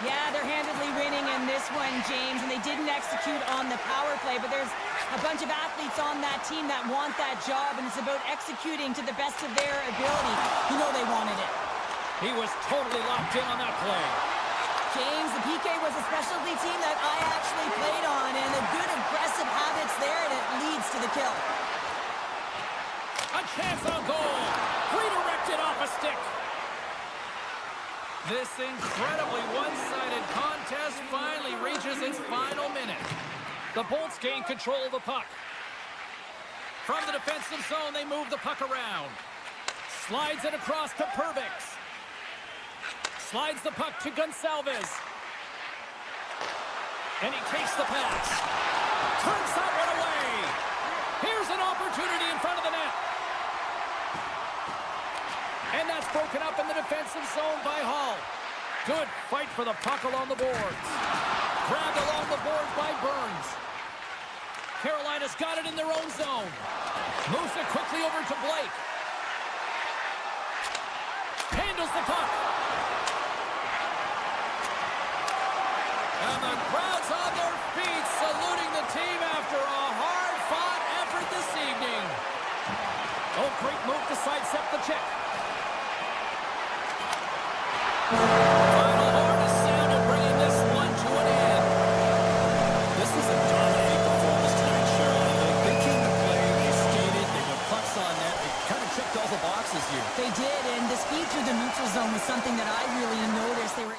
Yeah, they're handedly winning in this one, game, James, and they didn't execute on the power play, but there's a bunch of athletes on that team that want that job, and it's about executing to the best of their ability. You know they wanted it. He was totally locked in on that play. James, the PK was a specialty team that I actually played on, and a good aggressive habits there, and it leads to the kill. A chance on goal. Redirected off a stick. This incredibly one-sided contest finally reaches its final minute. The Bolts gain control of the puck. From the defensive zone, they move the puck around. Slides it across to Pervix. Slides the puck to Gonçalves. And he takes the pass. Turns that one away. Here's an opportunity in front of the net. And that's broken up in the defensive zone by Hall. Good fight for the puck along the boards. Grabbed along the boards by Burns. Carolina's got it in their own zone. Moves it quickly over to Blake. Handles the puck. And the crowd's on their feet, saluting the team after a hard-fought effort this evening. Oh, great move to sidestep the check. Final horn is sounded, bringing this one to an end. This was a dominating performance tonight, Shirley. They came to play, they skated, they put pucks on net. They kind of checked all the boxes here. They did, and the speed through the neutral zone was something that I really noticed. They were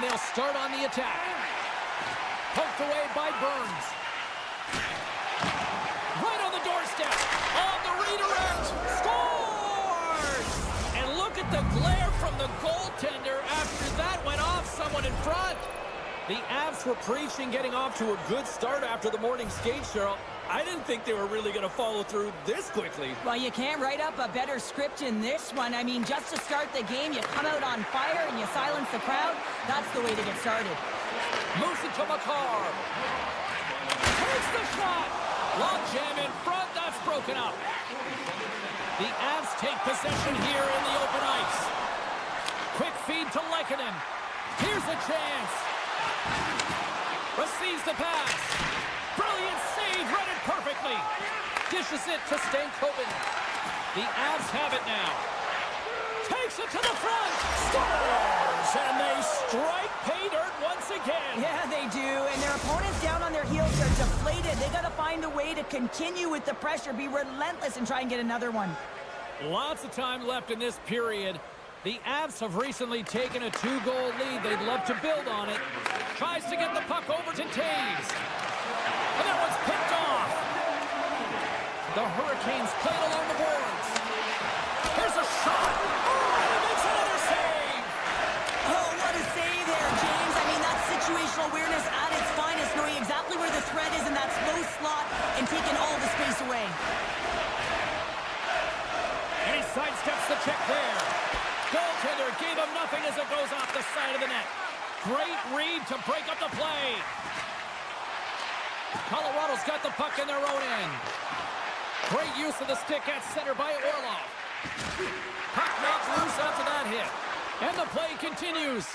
they'll start on the attack. Poked away by Burns. Right on the doorstep. On the redirect. Scores! And look at the glare from the goaltender after that went off someone in front. The Avs were preaching getting off to a good start after the morning skate, Cheryl. I didn't think they were really going to follow through this quickly. Well, you can't write up a better script in this one. I mean, just to start the game, you come out on fire and you silence the crowd. That's the way to get started. Moves it to McCarr. Takes the shot. Long jam in front. That's broken up. The Avs take possession here in the open ice. Quick feed to Lehkonen. Here's a chance. Receives the pass. Brilliant save. Read it perfectly. Dishes it to Stankoven. The Avs have it now. Takes it to the front. Scores! And they strike pay dirt once again. Yeah, they do. And their opponents down on their heels are deflated. They got to find a way to continue with the pressure, be relentless, and try and get another one. Lots of time left in this period. The Avs have recently taken a 2-goal lead. They'd love to build on it. Tries to get the puck over to Taves. And that one's picked off. The Hurricanes play it along the boards. Here's a shot. Oh, and he makes another save. Oh, what a save there, James. I mean, that's situational awareness at its finest, knowing exactly where the threat is in that slow slot and taking all the space away. And he sidesteps the check there. Goaltender gave him nothing as it goes off the side of the net. Great read to break up the play. Colorado's got the puck in their own end. Great use of the stick at center by Orlov. Puck makes loose after that hit. And the play continues.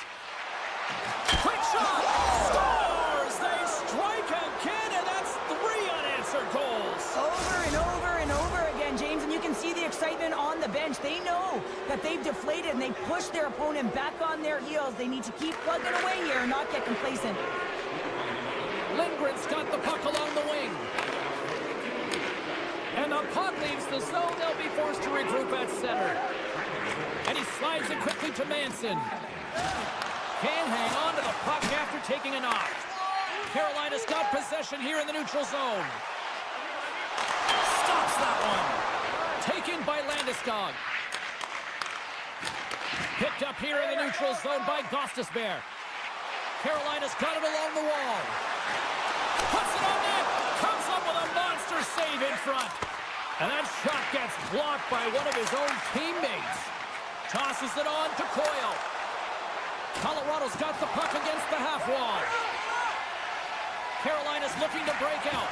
Quick shot! Scores! They strike again, and that's 3 unanswered goals. Over and over and over again, James, and you can see the excitement on the bench. They know that they've deflated, and they push their opponent back on their heels. They need to keep plugging away here and not get complacent. Lindgren's got the puck along the wing. And the puck leaves the zone. They'll be forced to regroup at center. And he slides it quickly to Manson. Can't hang on to the puck after taking a knock. Carolina's got possession here in the neutral zone. Stops that one. Taken by Landeskog. Picked up here in the neutral zone by Gostisbehere. Carolina's got it along the wall. Puts it on net. Comes up with a monster save in front. And that shot gets blocked by one of his own teammates. Tosses it on to Coyle. Colorado's got the puck against the half wall. Carolina's looking to break out.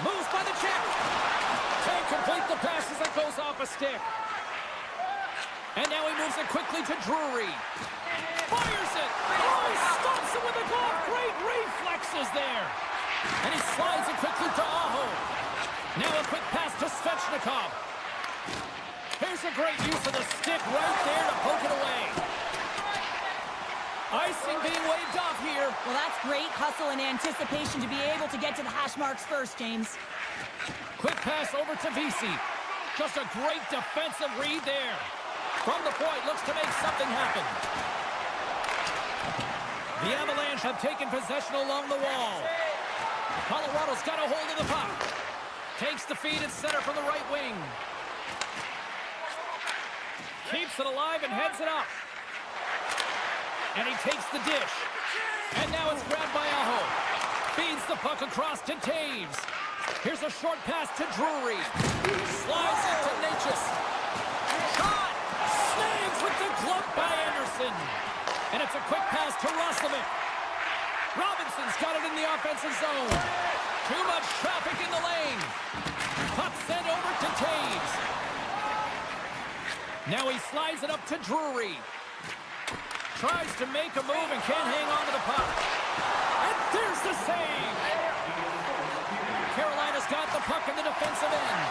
Moves by the check. Can't complete the pass as it goes off a stick. And now he moves it quickly to Drury. Fires it. Oh, he stops it with a glove. Great reflexes there. And he slides it quickly to Aho. Now a quick pass to Svechnikov. Here's a great use of the stick right there to poke it away. Icing being waved off here. Well, that's great hustle and anticipation to be able to get to the hash marks first, James. Quick pass over to Vesey. Just a great defensive read there. From the point, looks to make something happen. The Avalanche have taken possession along the wall. Colorado's got a hold of the puck. Takes the feed at center from the right wing. Keeps it alive and heads it up. And he takes the dish. And now it's grabbed by Aho. Feeds the puck across to Taves. Here's a short pass to Drury. Slides it to Natchez. Shot! Snags with the glove by Anderson. And it's a quick pass to Roslovic. Robinson's got it in the offensive zone. Too much traffic in the lane. Puck sent over to Taves. Now he slides it up to Drury. Tries to make a move and can't hang on to the puck. And there's the save. Carolina's got the puck in the defensive end.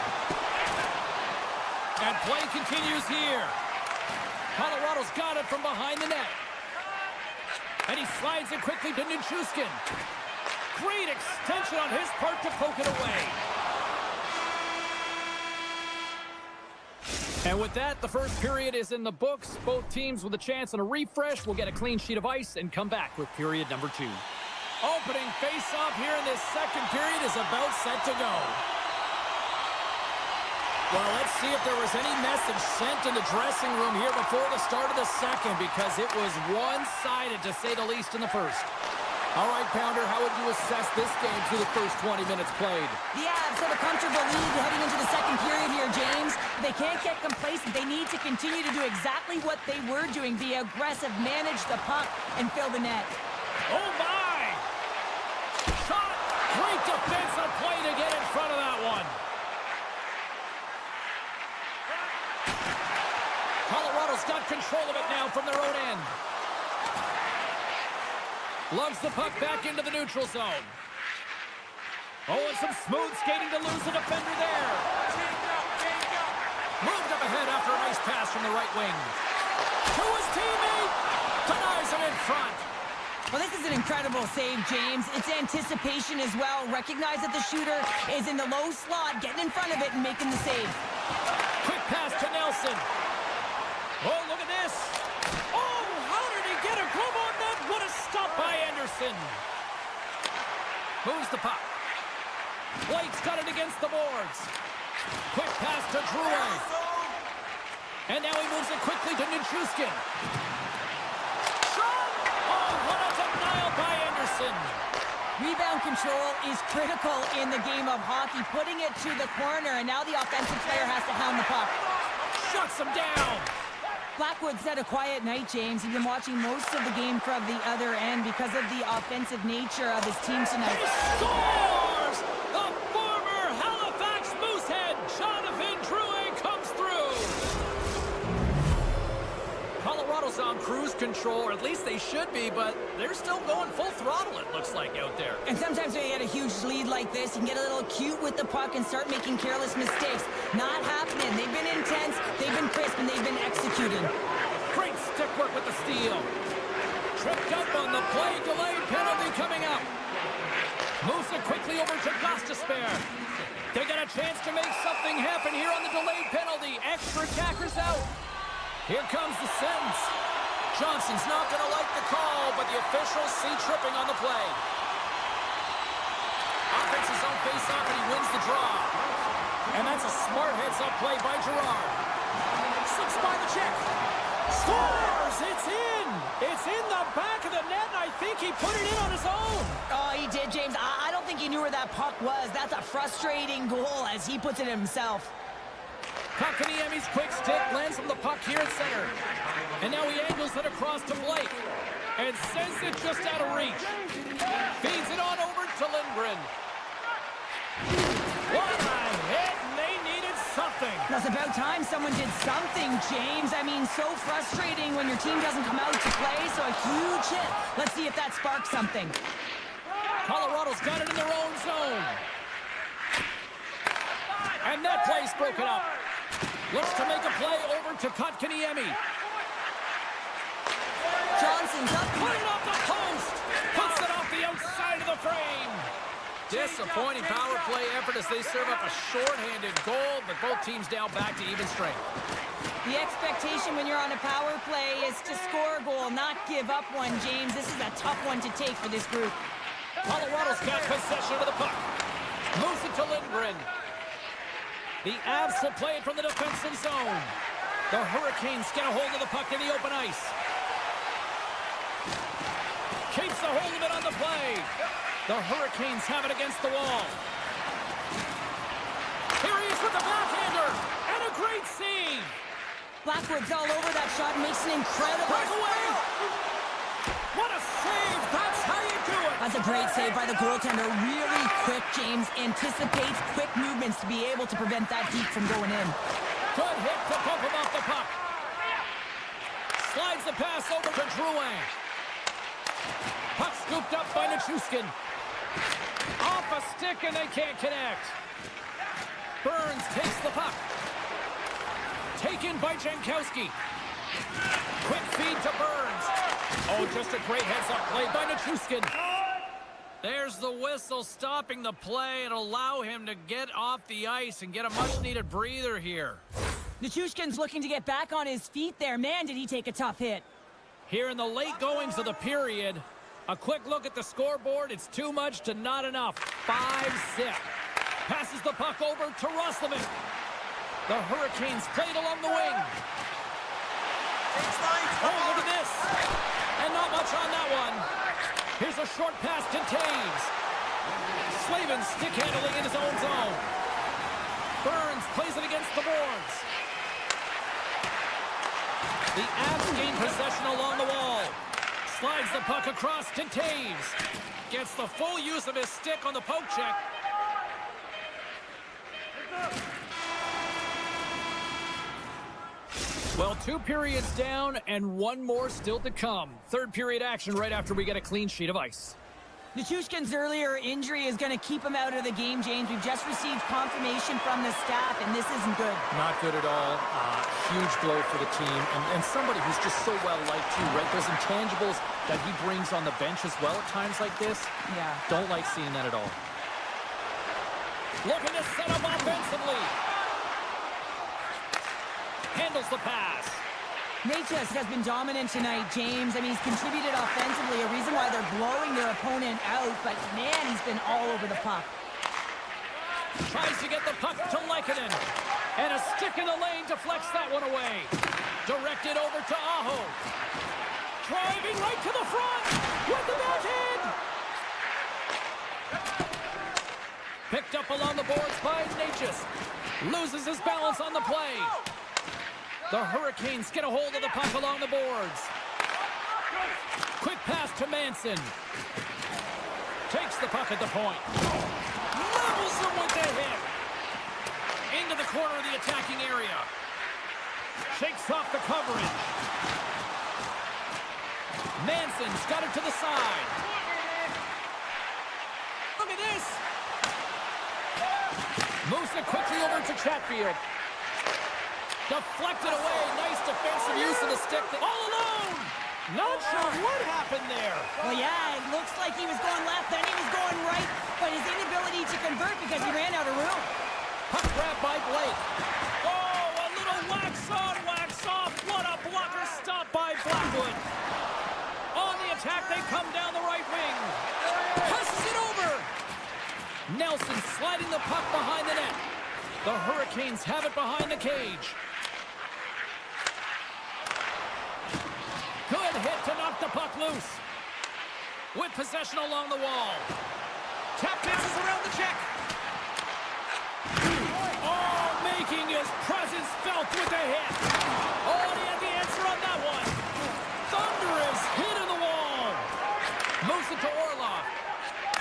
And play continues here. Colorado's got it from behind the net. And he slides it quickly to Nichushkin. Great extension on his part to poke it away. And with that, the first period is in the books. Both teams with a chance and a refresh will get a clean sheet of ice and come back with period number 2. Opening face-off here in this second period is about set to go. Well, let's see if there was any message sent in the dressing room here before the start of the second, because it was one-sided, to say the least, in the first. All right, Pounder, how would you assess this game through the first 20 minutes played? The Avs have a comfortable lead heading into the second period here, James. They can't get complacent. They need to continue to do exactly what they were doing, be aggressive, manage the puck, and fill the net. Oh, my! Shot! Great defensive play to get in front of that one. Colorado's got control of it now from their own end. Loves the puck back into the neutral zone. Oh, and some smooth skating to lose the defender there. Moved up ahead after a nice pass from the right wing. To his teammate. Denies him in front. Well, this is an incredible save, James. It's anticipation as well. Recognize that the shooter is in the low slot, getting in front of it and making the save. Quick pass to Nelson. Oh, look at this. Oh, how did he get a glove on that? What a stop by Anderson. Moves the puck. Blake's got it against the boards. Quick pass to Drouin. And now he moves it quickly to Nichushkin. Shot! Oh, what a denial by Anderson. Rebound control is critical in the game of hockey, putting it to the corner, and now the offensive player has to hound the puck. Shuts him down. Blackwood's had a quiet night, James. He's been watching most of the game from the other end because of the offensive nature of his team tonight. He scores! The former Halifax Moosehead, Jonathan Drouin, comes through. Colorado's on cruise control, or at least they should be, but they're still going full throttle, it looks like, out there. And sometimes when you get a huge lead like this, you can get a little cute with the puck and start making careless mistakes. Not happening. They've been intense, they've been crisp, and they've been executing. Great stick work with the steal. Tripped up on the play, delayed penalty coming up. Moves it quickly over to Gostisbehere. They got a chance to make something happen here on the delayed penalty. Extra attackers out. Here comes the sentence. Johnson's not going to like the call, but the officials see tripping on the play. Offense's own face-off, and he wins the draw. And that's a smart heads-up play by Girard. Slips by the check. Scores! It's in! It's in the back of the net, and I think he put it in on his own. Oh, he did, James. I don't think he knew where that puck was. That's a frustrating goal as he puts it himself. Kotkaniemi's quick stick lands him the puck here at center. And now he angles it across to Blake. And sends it just out of reach. Feeds it on over to Lindgren. What a hit, and they needed something. That's about time someone did something, James. I mean, so frustrating when your team doesn't come out to play, so a huge hit. Let's see if that sparks something. Colorado's got it in their own zone. And that play's broken up. Looks to make a play over to Kotkaniemi. Johnson's up. Put it off the post. Puts it off the outside of the frame. Disappointing power play effort as they serve up a shorthanded goal, but both teams now back to even strength. The expectation when you're on a power play is to score a goal, not give up one, James. This is a tough one to take for this group. Colorado's got possession of the puck. Moves it to Lindgren. The Avs will play it from the defensive zone. The Hurricanes get a hold of the puck in the open ice. Keeps a hold of it on the play. The Hurricanes have it against the wall. Here he is with the backhander. And a great save. Blackwood's all over that shot, makes an incredible... Breakaway! What a save! That's how you do it! That's a great save by the goaltender. Really quick, James. Anticipates quick movements to be able to prevent that heat from going in. Good hit to bump him off the puck. Slides the pass over to Drouin. Puck scooped up by Nichushkin. Off a stick and they can't connect. Burns takes the puck. Taken by Jankowski. Quick feed to Burns. Oh, just a great heads-up play by Nichushkin. There's the whistle stopping the play and allow him to get off the ice and get a much-needed breather here. Nichushkin's looking to get back on his feet there. Man, did he take a tough hit. Here in the late goings of the period, a quick look at the scoreboard. It's too much to not enough. 5-6. Passes the puck over to Roslovic. The Hurricanes played along the wing. Oh, look at this. And not much on that one. Here's a short pass to Taves. Slavin stick handling in his own zone. Burns plays it against the boards. The Avs gain possession along the wall. Slides the puck across to Taves. Gets the full use of his stick on the poke check. Well, 2 periods down and 1 more still to come. Third period action right after we get a clean sheet of ice. Nichushkin's earlier injury is going to keep him out of the game, James. We've just received confirmation from the staff, and this isn't good. Not good at all. Huge blow for the team. And somebody who's just so well-liked, too, right? Those intangibles that he brings on the bench as well at times like this. Yeah. Don't like seeing that at all. Looking to set up offensively. Handles the pass. Natchez has been dominant tonight, James. I mean, he's contributed offensively, a reason why they're blowing their opponent out, but man, he's been all over the puck. Tries to get the puck to Lehkonen. And a stick in the lane deflects that one away. Directed over to Aho. Driving right to the front with the backhand. Picked up along the boards by Natchez. Loses his balance on the play. The Hurricanes get a hold of the puck along the boards. Quick pass to Manson. Takes the puck at the point. Levels him with the hit. Into the corner of the attacking area. Shakes off the coverage. Manson's got it to the side. Look at this. Moves it quickly over to Chatfield. Deflected away. Nice defensive use of the stick. All alone. Not sure what happened there. Well, yeah, it looks like he was going left, then he was going right, but his inability to convert because he ran out of room. Puck grab by Blake. Oh, a little wax on, wax off. What a blocker stop by Blackwood. On the attack, they come down the right wing. Passes it over. Nelson sliding the puck behind the net. The Hurricanes have it behind the cage. Good hit to knock the puck loose. With possession along the wall. Tap dances around the check. Oh, making his presence felt with the hit. Oh, he had the answer on that one. Thunderous hit in the wall. Moves it to Orlov.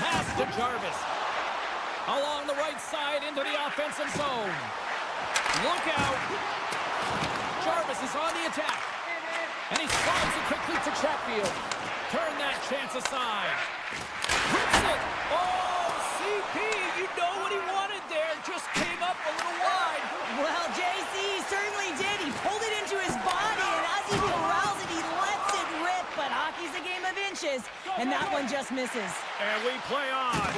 Pass to Jarvis. Along the right side into the offensive zone. Look out. Jarvis is on the attack. And he slides it quickly to Chatfield. Turn that chance aside. Hits it. Oh, CP, you know what he wanted there. Just came up a little wide. Well, JC certainly did. He pulled it into his body, and as he corrals it, he lets it rip. But hockey's a game of inches, and that one just misses. And we play on.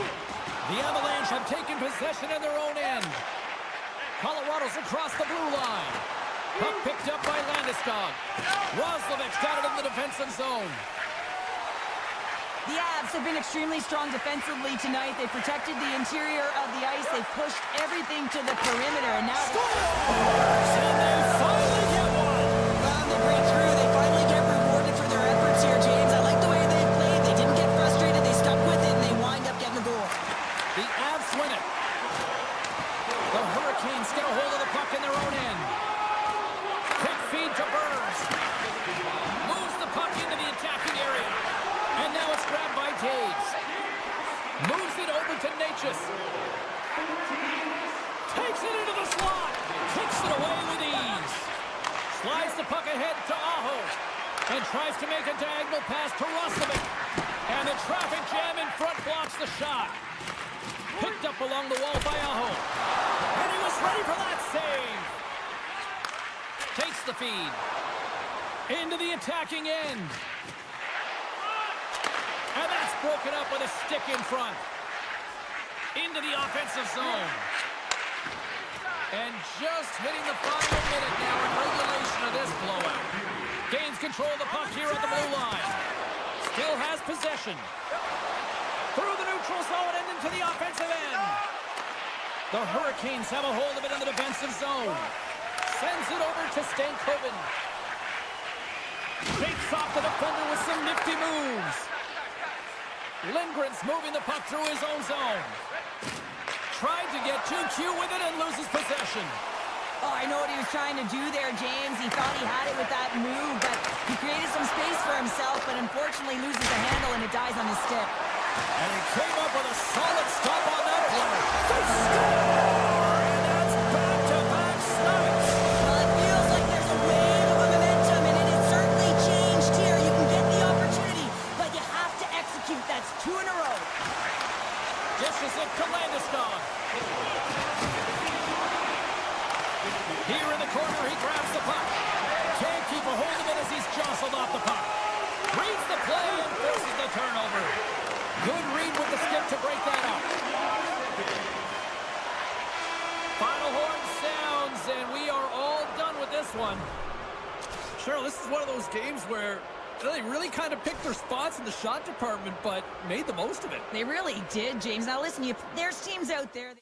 The Avalanche have taken possession in their own end. Colorado's across the blue line. Puck picked up by Landeskog. Roslovic got it in the defensive zone. The Avs have been extremely strong defensively tonight. They protected the interior of the ice. They pushed everything to the perimeter, and now... Scores! And they finally get one! Wow, they break through. They finally get rewarded for their efforts here, James. I like the way they played. They didn't get frustrated. They stuck with it, and they wind up getting the goal. The Avs win it. The Hurricanes get a hold of the puck in their own end. Quick feed to Burns. Moves the puck into the attacking area. And now it's grabbed by Taves. Moves it over to Natchez. Takes it into the slot. Kicks it away with ease. Slides the puck ahead to Aho. And tries to make a diagonal pass to Roslovic. And the traffic jam in front blocks the shot. Picked up along the wall by Aho. And he was ready for that save. Takes the feed. Into the attacking end. And that's broken up with a stick in front. Into the offensive zone. And just hitting the final minute now in regulation of this blowout. Gains control of the puck here at the blue line. Still has possession. Through the neutral zone and into the offensive end. The Hurricanes have a hold of it in the defensive zone. Sends it over to Stankoven. Takes off the defender with some nifty moves. Lindgren's moving the puck through his own zone. Tried to get too cute with it and loses possession. Oh, I know what he was trying to do there, James. He thought he had it with that move, but he created some space for himself, but unfortunately loses the handle and it dies on his stick. And he came up with a solid stop on that play. They score! And that's back-to-back snipes. Well, it feels like there's a wave of momentum, and it has certainly changed here. You can get the opportunity, but you have to execute. That's 2 in a row. Dishes it to Landeskog. Here in the corner, he grabs the puck. Can't keep a hold of it as he's jostled off the puck. Reads the play and forces the turnover. Good read with the skip to break that up. Final horn sounds, and we are all done with this one. Cheryl, this is one of those games where they really kind of picked their spots in the shot department, but made the most of it. They really did, James. Now listen, there's teams out there